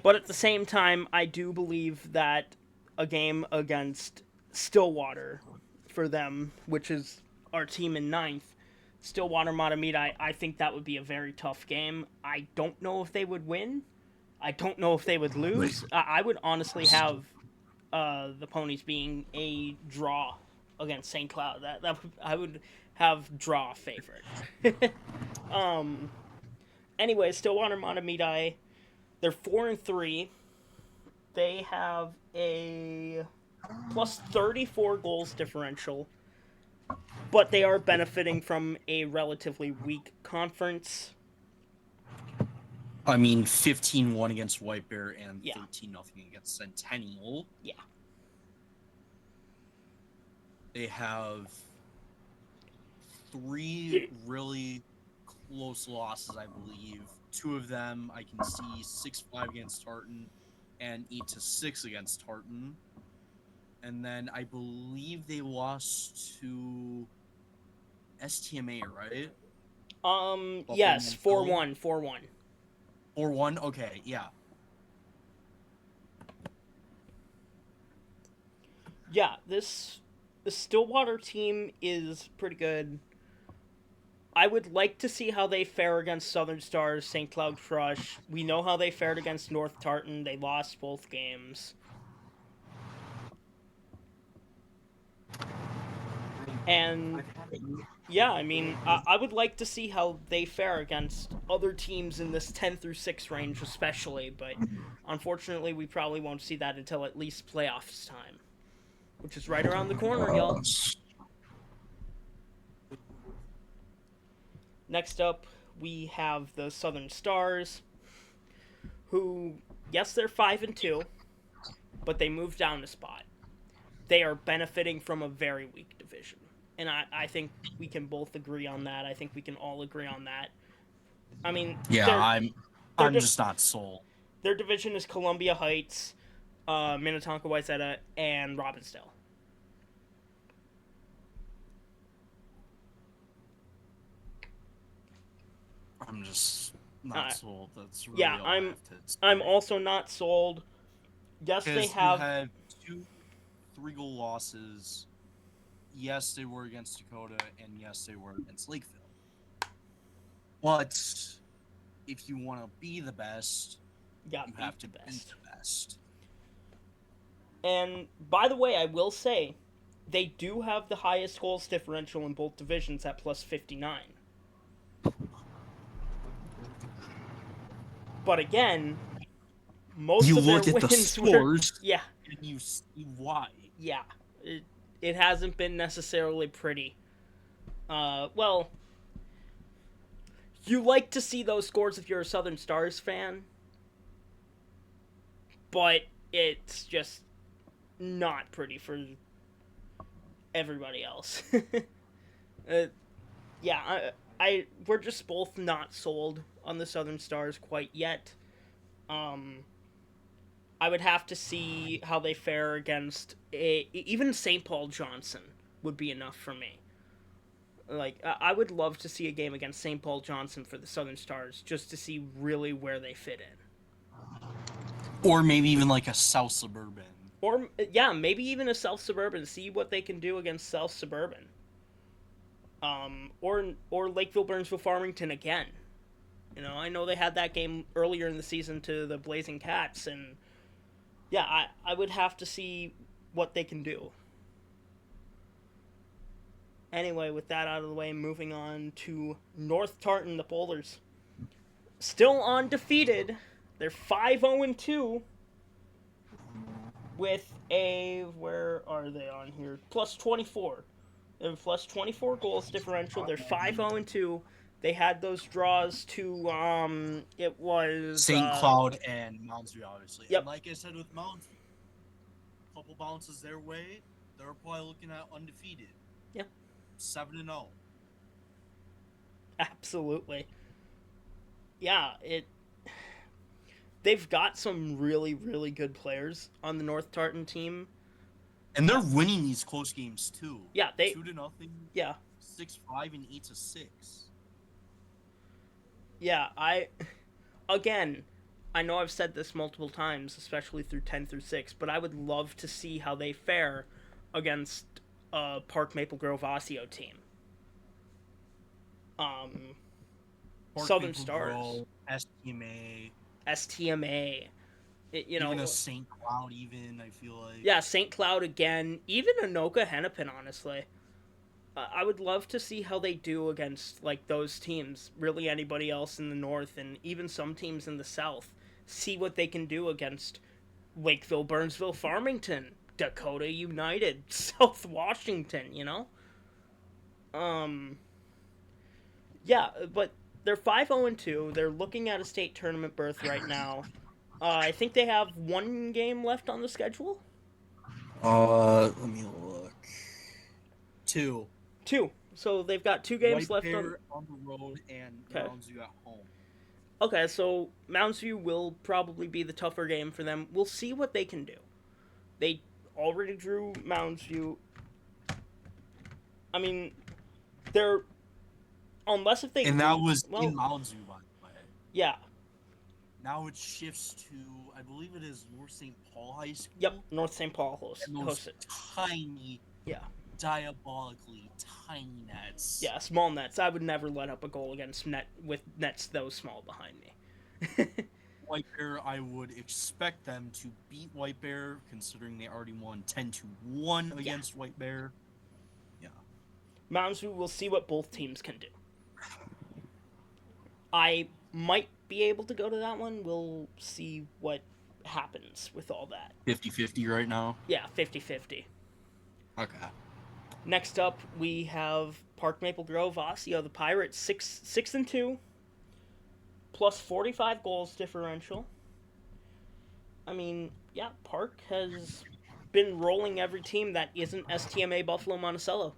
But at the same time, I do believe that a game against Stillwater for them, which is our team in ninth, Stillwater Matamita, I think that would be a very tough game. I don't know if they would win. I don't know if they would lose. I would honestly have the Ponies being a draw against St. Cloud. I would have draw favorite. Anyway, Stillwater Matamita, they're 4-3. They have a plus 34 goals differential, but they are benefiting from a relatively weak conference. 15-1 against White Bear and Yeah. 13-0 against Centennial. Yeah. They have 3 really close losses, I believe. 2 of them I can see 6-5 against Tartan and 8-6 against Tartan. And then I believe they lost to STMA, right? Yes, 4-1, 4-1. 4-1? Okay, yeah. Yeah, the Stillwater team is pretty good. I would like to see how they fare against Southern Stars, St. Cloud Crush. We know how they fared against North Tartan. They lost both games. And yeah, I would like to see how they fare against other teams in this 10 through 6 range, especially. But unfortunately, we probably won't see that until at least playoffs time, which is right around the corner, y'all. Next up, we have the Southern Stars, who, yes, they're 5-2, but they moved down a spot. They are benefiting from a very weak division. And I think we can both agree on that. I think we can all agree on that. I'm just not sold. Their division is Columbia Heights, Minnetonka Wayzata, and Robbinsdale. I'm just not sold. That's really all I'm also not sold. Yes, they have. You had 2 3-goal losses. Yes, they were against Dakota, and yes, they were against Lakeville. But if you want to be the best, you have to be the best. And by the way, I will say, they do have the highest goals differential in both divisions at plus 59. But again, most of their wins at the scores, yeah, and you see why. Yeah, it hasn't been necessarily pretty. Well, you like to see those scores if you're a Southern Stars fan, but it's just not pretty for everybody else. Yeah, we're just both not sold on the Southern Stars quite yet. I would have to see how they fare against even St. Paul Johnson would be enough for me. Like, I would love to see a game against St. Paul Johnson for the Southern Stars just to see really where they fit in. Or maybe even like a South Suburban. Or, yeah, maybe even a South Suburban. See what they can do against South Suburban. Or Lakeville, Burnsville, Farmington again. You know, I know they had that game earlier in the season to the Blazing Cats, and yeah, I would have to see what they can do. Anyway, with that out of the way, moving on to North Tartan, the Boulders. Still undefeated. They're 5-0-2 with a, where are they on here? Plus 24. They have a plus 24 goals differential. They're 5-0-2. They had those draws to it was St. Cloud and Mounds View, obviously. yep. And like I said with Mounds View, a couple bounces their way, they're probably looking at undefeated. Yeah. 7-0. Absolutely. Yeah, they've got some really, really good players on the North Tartan team. And they're winning these close games too. Yeah, 2-0, yeah. 6-5, and 8-6. Yeah, I know I've said this multiple times, especially through 10 through 6, but I would love to see how they fare against a Park Maple Grove Osseo team. Park Southern Maple Stars, Grove, STMA, STMA, even a St. Cloud, even I feel like. Yeah, St. Cloud again, even Anoka Hennepin, honestly. I would love to see how they do against like those teams. Really, anybody else in the north, and even some teams in the south. See what they can do against Lakeville, Burnsville, Farmington, Dakota United, South Washington. Yeah, but they're 5-0-2. They're looking at a state tournament berth right now. I think they have one game left on the schedule. Let me look. 2. So they've got 2 games White left Bear on the road and Mounds View at home. Okay, so Mounds View will probably be the tougher game for them. We'll see what they can do. They already drew Mounds View. I mean, they're unless if they and that was in Mounds View, by the way. Yeah. Now it shifts to, I believe it is North St. Paul High School. Yep, North St. Paul hosted. Tiny, yeah, diabolically tiny nets. Yeah, small nets. I would never let up a goal against nets those small behind me. White Bear, I would expect them to beat White Bear, considering they already won 10-1 against White Bear. Yeah. Mounds View, we'll see what both teams can do. I might be able to go to that one. We'll see what happens with all that. 50-50 right now? Yeah, 50-50. Okay. Next up, we have Park Maple Grove Osseo. The Pirates 6-2, plus 45 goals differential. I mean, yeah, Park has been rolling every team that isn't STMA Buffalo Monticello.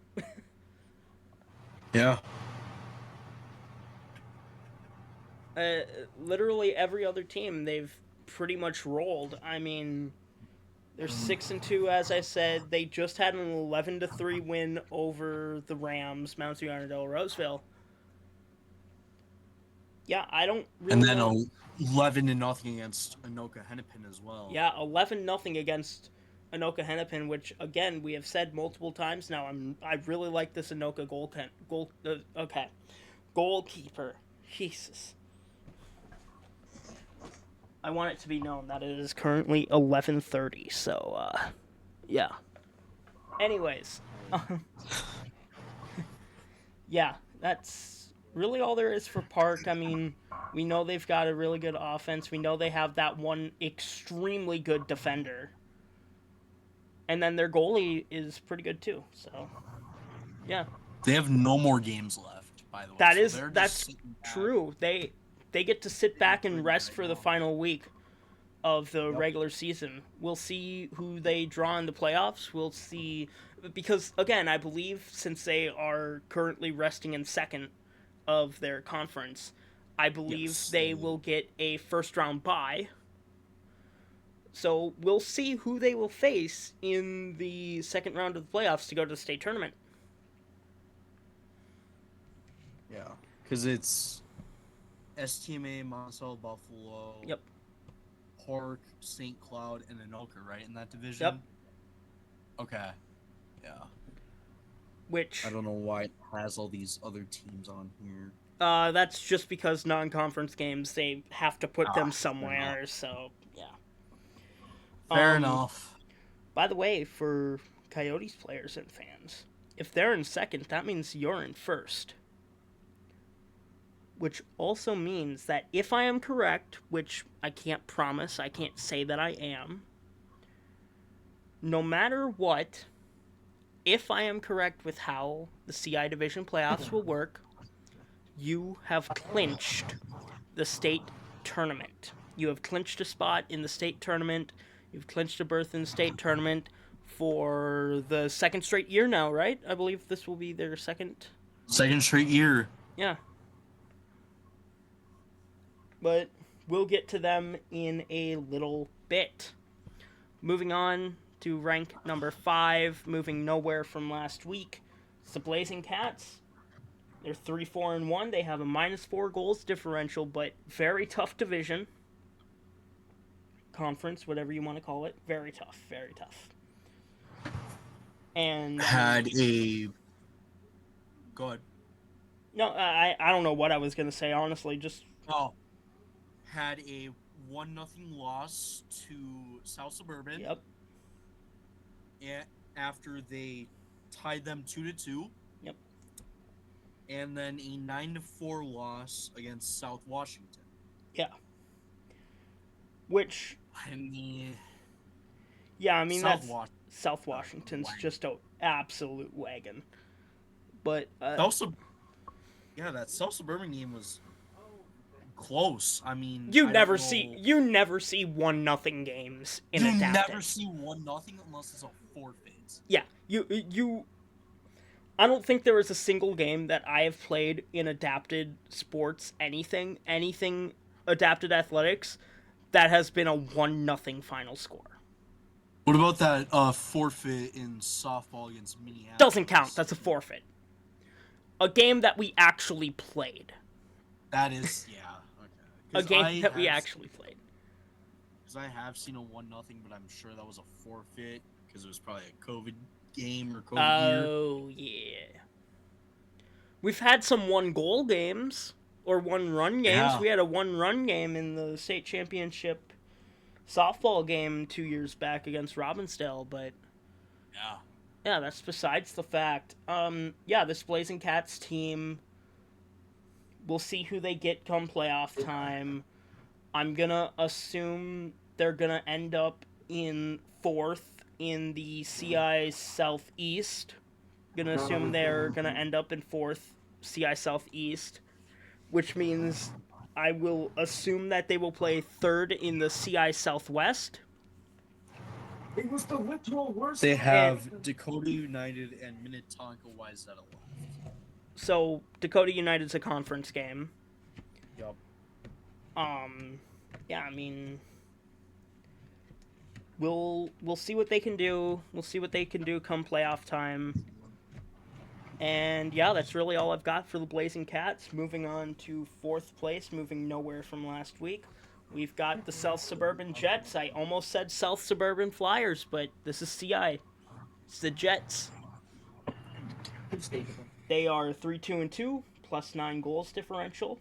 Yeah. Literally every other team they've pretty much rolled. I mean, they're 6-2, as I said. They just had an 11-3 win over the Rams, Mount Yarnadale, Roseville. Yeah, I don't really. And then 11-0 against Anoka Hennepin as well. Yeah, 11-0 against Anoka Hennepin, which again we have said multiple times now. I really like this Anoka goalkeeper. Jesus. I want it to be known that it is currently 11:30. So, yeah. Anyways, yeah, that's really all there is for Park. I mean, we know they've got a really good offense. We know they have that one extremely good defender. And then their goalie is pretty good too. So, yeah. They have no more games left, by the way. That's true. They get to sit back and rest for the final week of the regular season. We'll see who they draw in the playoffs. We'll see, because again, I believe since they are currently resting in second of their conference, I believe they will get a first round bye. So we'll see who they will face in the second round of the playoffs to go to the state tournament. Yeah, because it's STMA, Monticello, Buffalo, Yep, Park, St. Cloud, and Anoka, right, in that division? Yep. Okay, yeah. Which I don't know why it has all these other teams on here. That's just because non-conference games, they have to put them somewhere, so, yeah. Fair enough. By the way, for Coyotes players and fans, if they're in second, that means you're in first. Which also means that if I am correct, which I can't promise, I can't say that I am, no matter what, if I am correct with how the CI Division playoffs will work, you have clinched the state tournament. You have clinched a spot in the state tournament. You've clinched a berth in the state tournament for the second straight year now, right? I believe this will be their second. Second straight year. Yeah. But we'll get to them in a little bit. Moving on to rank number 5, moving nowhere from last week. It's the Blazing Cats. They're 3-4-1. They have a -4 goals differential, but very tough division. Conference, whatever you want to call it. Very tough, very tough. And Had a. Go ahead. no, I don't know what I was gonna say. Honestly, just Had a 1-0 loss to South Suburban. yep. After they tied them 2-2. Yep. And then a 9-4 loss against South Washington. Yeah. Which. I mean. Yeah, I mean South Washington's Washington's just an absolute wagon. But that South Suburban game was close. I mean, you never see 1-0 games in Adapted. You never see 1-0 unless it's a forfeit. Yeah, you. I don't think there is a single game that I have played in Adapted Sports anything Adapted Athletics that has been a 1-0 final score. What about that forfeit in softball against Minneapolis? Doesn't count. That's a forfeit. A game that we actually played. That is, yeah. Okay. A game that we actually played. Because I have seen a 1-0, but I'm sure that was a forfeit because it was probably a COVID game or COVID year. Oh, yeah. We've had some 1-goal games or 1-run games. Yeah. We had a 1-run game in the state championship softball game 2 years back against Robbinsdale, but yeah, that's besides the fact. This Blazing Cats team, we'll see who they get come playoff time. I'm gonna assume they're gonna end up in 4th in the CI Southeast. Gonna assume they're gonna end up in 4th CI Southeast, which means I will assume that they will play 3rd in the CI Southwest. It was the literal worst. They have Dakota United and Minnetonka Wayzata left. So Dakota United's a conference game. Yup. Yeah, I mean, we'll see what they can do. We'll see what they can do come playoff time. And yeah, that's really all I've got for the Blazing Cats. Moving on to 4th place, moving nowhere from last week. We've got the South Suburban Jets. I almost said South Suburban Flyers, but this is CI. It's the Jets. They are 3-2-2, plus 9 goals differential.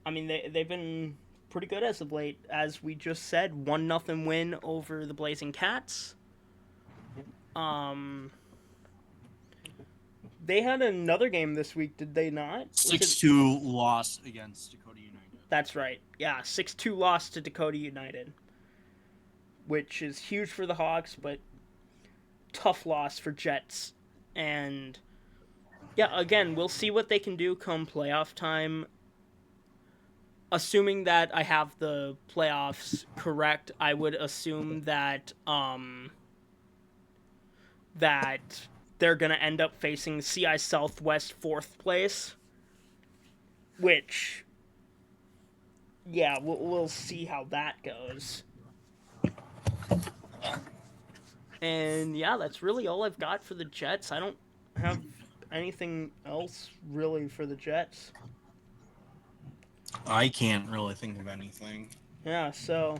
I mean, they've been pretty good as of late. As we just said, 1-0 win over the Blazing Cats. They had another game this week, did they not? 6-2 loss against Dakota United. That's right. Yeah, 6-2 loss to Dakota United. Which is huge for the Hawks, but tough loss for Jets. And yeah, again, we'll see what they can do come playoff time. Assuming that I have the playoffs correct, I would assume that that they're going to end up facing CI Southwest 4th place, which, yeah, we'll see how that goes. And yeah, that's really all I've got for the Jets. I don't have anything else really for the Jets. I can't really think of anything. Yeah, so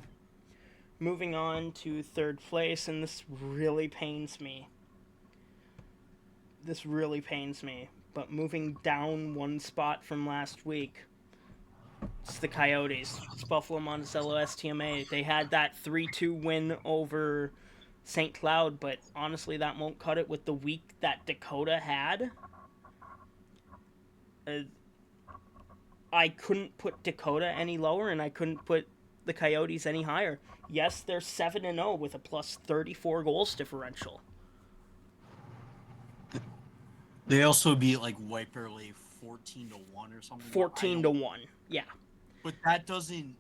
moving on to 3rd place, and this really pains me. But moving down 1 spot from last week, it's the Coyotes. It's Buffalo Monticello STMA. They had that 3-2 win over St. Cloud, but honestly, that won't cut it with the week that Dakota had. I couldn't put Dakota any lower, and I couldn't put the Coyotes any higher. Yes, they're 7-0 with a plus 34 goals differential. They also beat like Wiperly 14-1 or something. 14-1. Yeah. But that doesn't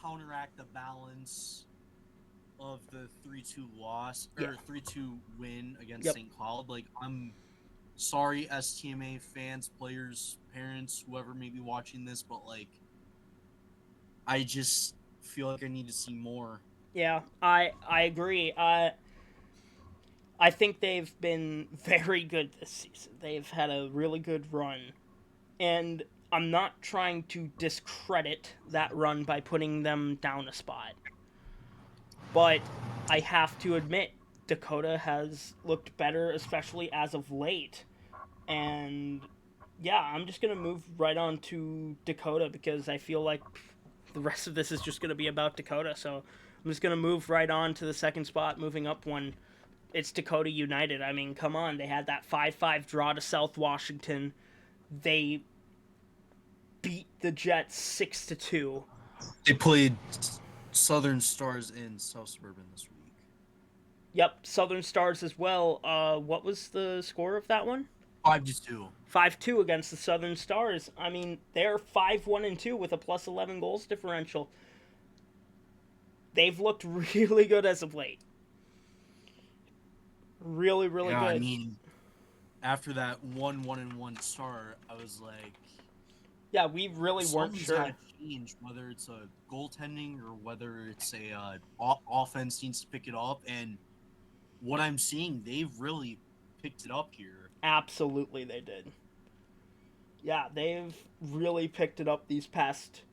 counteract the balance of the 3-2 loss or 3-2 win against St. Cloud. Like, I'm sorry, STMA fans, players, parents, whoever may be watching this, but like, I just feel like I need to see more. Yeah, I agree. I think they've been very good this season. They've had a really good run. And I'm not trying to discredit that run by putting them down a spot. But I have to admit, Dakota has looked better, especially as of late. And yeah, I'm just going to move right on to Dakota because I feel like the rest of this is just going to be about Dakota. So I'm just going to move right on to the second spot, moving up one. It's Dakota United. I mean, come on. They had that 5-5 draw to South Washington. They beat the Jets 6-2. They played Southern Stars in South Suburban this week. Yep, Southern Stars as well. What was the score of that one? 5-2. 5-2 against the Southern Stars. I mean, they're 5-1-2 with a plus 11 goals differential. They've looked really good as of late. Really, really good. I mean, after that 1-1-1 start, I was like, yeah, we really weren't sure. Something's got to change, whether it's a goaltending or whether it's a offense needs to pick it up. And what I'm seeing, they've really picked it up here. Absolutely, they did. Yeah, they've really picked it up these past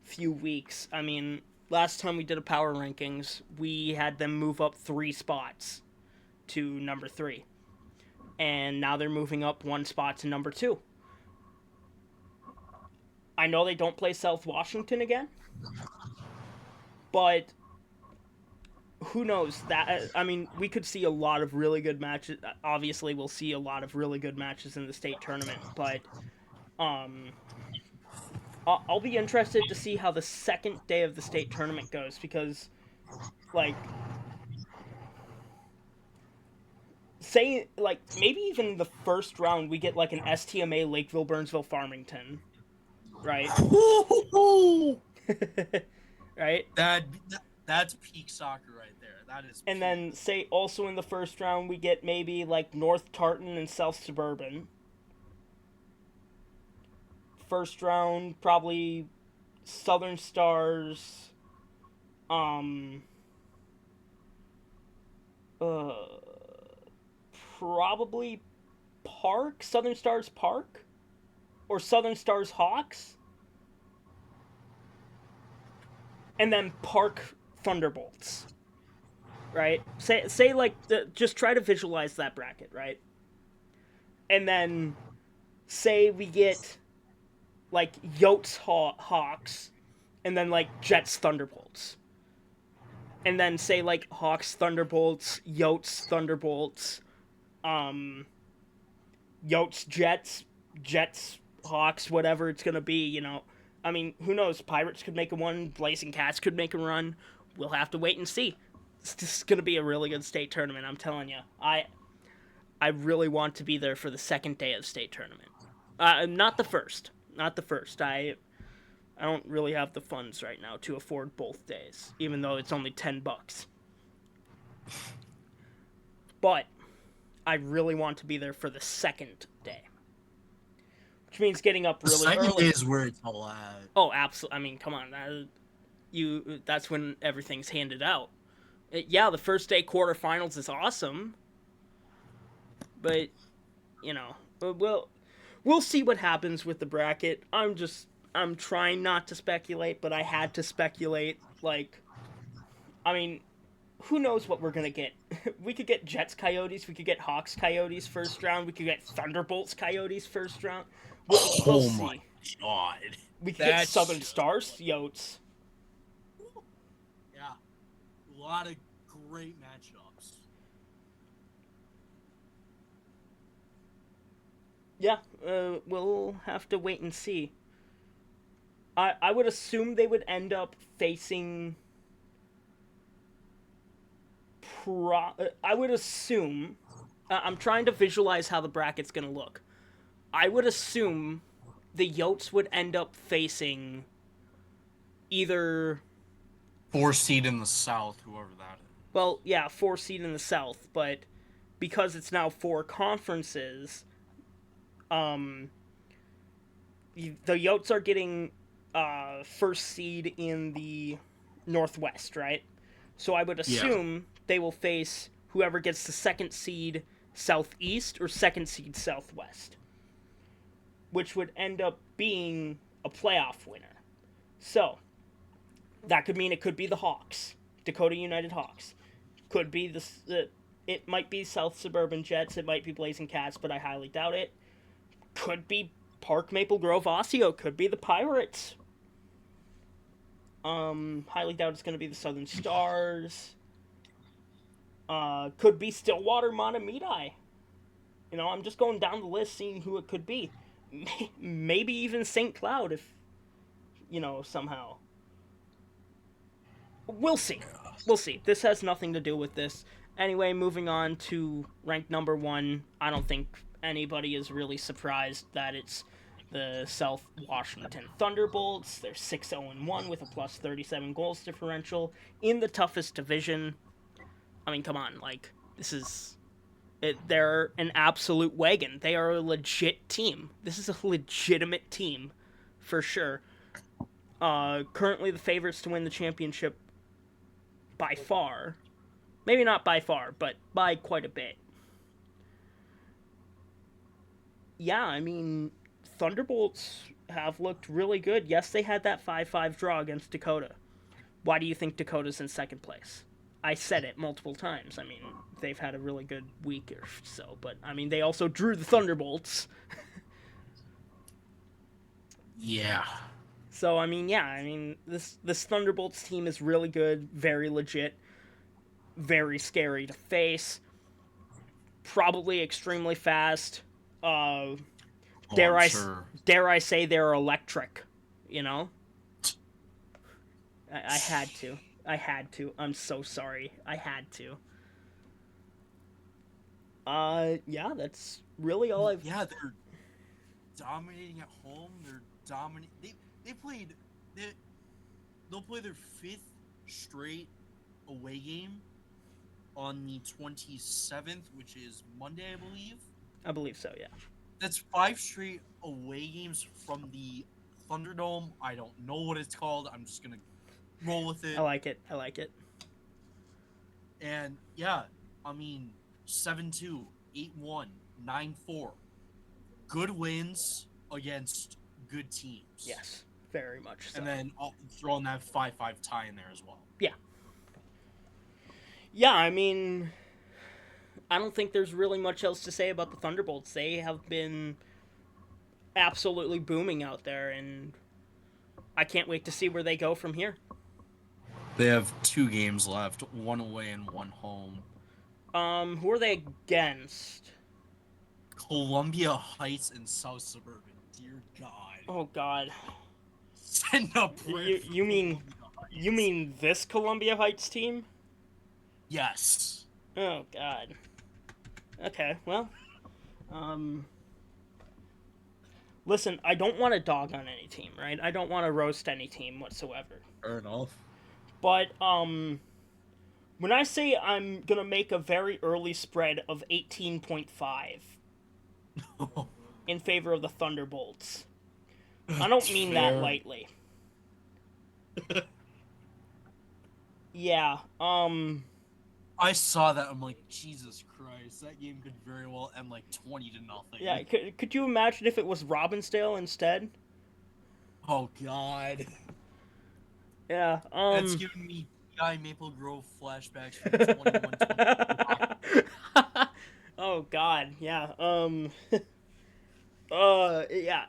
few weeks. I mean, last time we did a power rankings, we had them move up 3 spots to number 3. And now they're moving up 1 spot to number 2. I know they don't play South Washington again, but who knows? That I mean, we could see a lot of really good matches. Obviously, we'll see a lot of really good matches in the state tournament, but I'll be interested to see how the second day of the state tournament goes because, like, say, like, maybe even the first round we get, like, an STMA Lakeville, Burnsville, Farmington, right? Right? That's peak soccer right there. That is. And then, say, also in the first round we get maybe, like, North Tartan and South Suburban. First round, probably Southern Stars, probably Park, Southern Stars Park, or Southern Stars Hawks, and then Park Thunderbolts, right? Say like, just try to visualize that bracket, right? And then, say we get, like, Yotes Hawks, and then, like, Jets Thunderbolts. And then, say, like, Hawks Thunderbolts, Yotes Thunderbolts, Yotes Jets, Jets Hawks, whatever it's gonna be, you know. I mean, who knows? Pirates could make a run, Blazing Cats could make a run. We'll have to wait and see. This is gonna be a really good state tournament, I'm telling you. I really want to be there for the second day of state tournament. Not the first. Not the first. I don't really have the funds right now to afford both days, even though it's only $10. But I really want to be there for the second day, which means getting up really early. The second day is where it's all at. Oh, absolutely. I mean, come on. That's when everything's handed out. Yeah, the first day quarterfinals is awesome, but you know, we'll see what happens with the bracket. I'm trying not to speculate, but I had to speculate. Like, I mean, who knows what we're gonna get? We could get Jets Coyotes, we could get Hawks Coyotes first round, we could get Thunderbolts Coyotes first round. We'll see. My god. We could get Southern Stars Yotes. Yeah. A lot of great matchups. Yeah, we'll have to wait and see. I would assume they would end up facing... I would assume I'm trying to visualize how the bracket's gonna look. I would assume the Yotes would end up facing either, 4 seed in the South, whoever that is. well, yeah, 4 seed in the South, but because it's now 4 conferences, um, the Yotes are getting first seed in the Northwest, right? So I would assume they will face whoever gets the second seed Southeast or second seed Southwest, which would end up being a playoff winner. So that could mean it could be the Hawks, Dakota United Hawks. Could be it might be South Suburban Jets. It might be Blazing Cats, but I highly doubt it. Could be Park Maple Grove Osseo. Could be the Pirates. Highly doubt it's going to be the Southern Stars. Could be Stillwater Montemedi. You know, I'm just going down the list, seeing who it could be. Maybe even St. Cloud, if, you know, somehow. We'll see. We'll see. This has nothing to do with this. Anyway, moving on to ranked number 1. I don't think anybody is really surprised that it's the South Washington Thunderbolts. They're 6-0-1 with a plus 37 goals differential in the toughest division. I mean, come on, like, this is... they're an absolute wagon. They are a legit team. This is a legitimate team, for sure. Currently the favorites to win the championship by far. Maybe not by far, but by quite a bit. Yeah, I mean, Thunderbolts have looked really good. Yes, they had that 5-5 draw against Dakota. Why do you think Dakota's in second place? I said it multiple times. I mean, they've had a really good week or so, but I mean, they also drew the Thunderbolts. Yeah. So, I mean, this Thunderbolts team is really good, very legit, very scary to face, probably extremely fast. Dare I say they're electric, you know? I had to. I'm so sorry. I had to. Yeah, that's really all I've... Yeah, they're dominating at home. They're dominating. They'll play their 5th straight away game on the 27th, which is Monday, I believe. I believe so, yeah. That's 5 straight away games from the Thunderdome. I don't know what it's called. I'm just gonna roll with it. I like it. And yeah, I mean, 7-2, 8-1, 9-4. Good wins against good teams. Yes, very much so. And then I'll throw in that 5-5 tie in there as well. Yeah. Yeah, I mean, I don't think there's really much else to say about the Thunderbolts. They have been absolutely booming out there, and I can't wait to see where they go from here. They have 2 games left, 1 away and 1 home. Who are they against? Columbia Heights and South Suburban. Dear God. Oh God. Send a prayer. You mean this Columbia Heights team? Yes. Oh God. Okay, well, listen, I don't want to dog on any team, right? I don't want to roast any team whatsoever. Fair enough. But, when I say I'm gonna make a very early spread of 18.5 in favor of the Thunderbolts, I don't mean that lightly. Yeah, I saw that. I'm like, Jesus Christ, that game could very well end like 20-0. Yeah, could you imagine if it was Robbinsdale instead? Oh God. Yeah. That's giving me PI Maple Grove flashbacks from 21-20. Oh God, yeah. Yeah.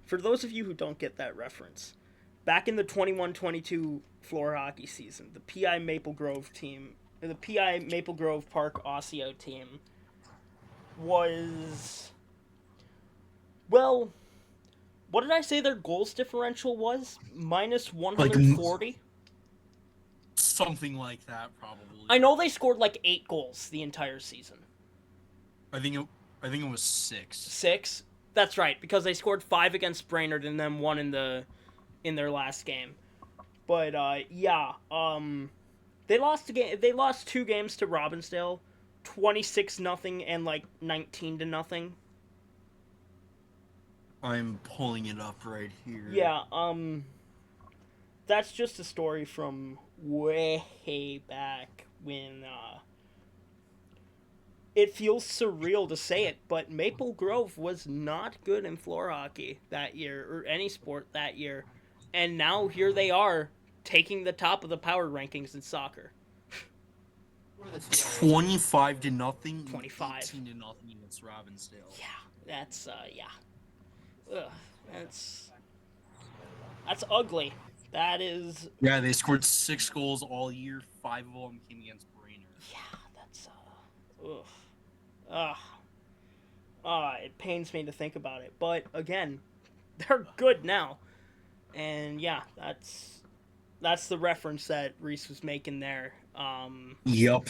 For those of you who don't get that reference, back in the 21-22 floor hockey season, the PI Maple Grove team. The PI Maple Grove Park Osseo team was, well, what did I say their goals differential was? Minus 140? Something like that, probably. I know they scored like 8 goals the entire season. I think it was 6. 6. That's right, because they scored 5 against Brainerd and then 1 in their last game. But they lost They lost 2 games to Robbinsdale, 26-0 and like 19-0. I'm pulling it up right here. Yeah, that's just a story from way back when it feels surreal to say it, but Maple Grove was not good in floor hockey that year, or any sport that year. And now here they are, taking the top of the power rankings in soccer. 25-0. 25. 18-0 against Robbinsdale. Yeah, that's Ugh, that's ugly. That is. Yeah, they scored 6 goals all year. 5 of them came against Brainerd. Yeah, that's ugh. It pains me to think about it. But again, they're good now. And yeah, that's the reference that Reece was making there. Yep.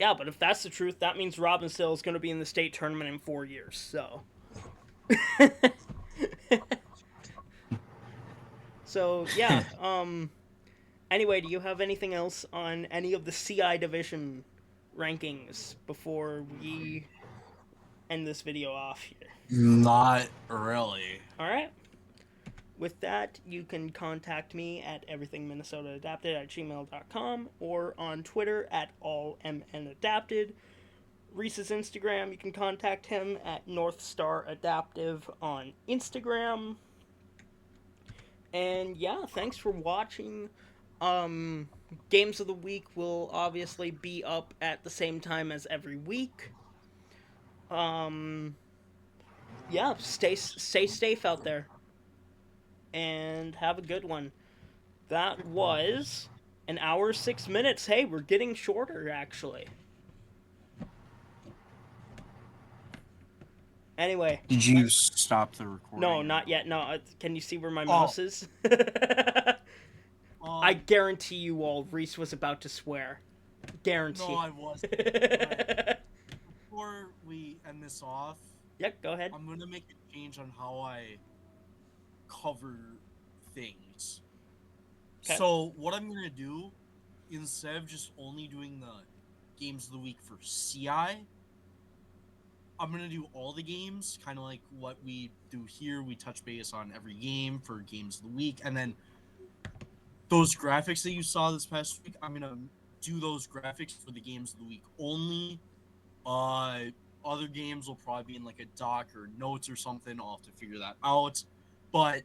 Yeah, but if that's the truth, that means Robbinsdale is going to be in the state tournament in 4 years. So. So yeah. Anyway, do you have anything else on any of the CI division rankings before we end this video off here? Not really. All right. With that, you can contact me at everythingminnesotaadapted@gmail.com or on Twitter at allmnadapted. Reece's Instagram, you can contact him at Northstar Adaptive on Instagram. And yeah, thanks for watching. Games of the week will obviously be up at the same time as every week. Yeah, stay safe out there. And have a good one. That was an hour 6 minutes. Hey, we're getting shorter actually. Anyway. Did you stop the recording? No, not yet. No, can you see where my mouse is? I guarantee you all Reece was about to swear. Guarantee. No, I wasn't. Before we end this off, yep, go ahead. I'm going to make a change on how I cover things. Okay. So what I'm going to do, instead of just only doing the games of the week for CI, I'm going to do all the games, kind of like what we do here. We touch base on every game for games of the week. And then those graphics that you saw this past week, I'm going to do those graphics for the games of the week only. Other games will probably be in like a doc or notes or something. I'll have to figure that out. But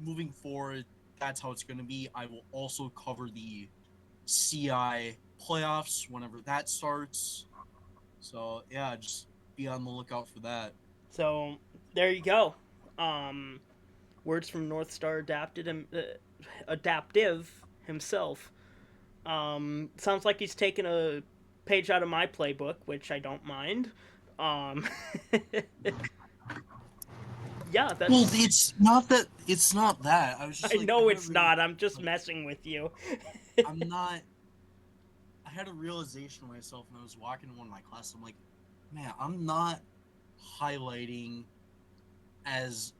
moving forward, that's how it's going to be. I will also cover the CI playoffs whenever that starts. So, yeah, just be on the lookout for that. So, there you go. Words from Northstar Adaptive himself. Sounds like he's taken a page out of my playbook, which I don't mind. Yeah, that's... Well, it's not that. I was just. I know it's not. I'm just messing with you. I'm not. I had a realization of myself when I was walking in one of my classes. I'm like, man, I'm not highlighting as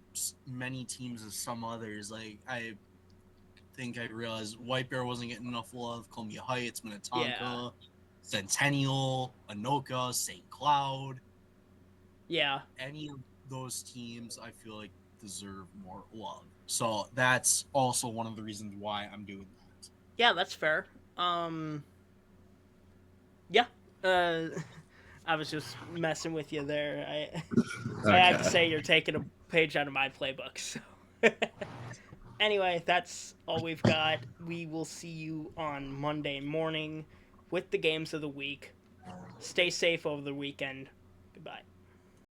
many teams as some others. Like, I think I realized White Bear wasn't getting enough love. Columbia Heights, Minnetonka, Centennial, Anoka, St. Cloud. Yeah. Any of those teams, I feel like, deserve more love. So that's also one of the reasons why I'm doing that. Yeah, that's fair. Yeah. I was just messing with you there. I have to say you're taking a page out of my playbook. So. Anyway, that's all we've got. We will see you on Monday morning with the games of the week. Stay safe over the weekend. Goodbye.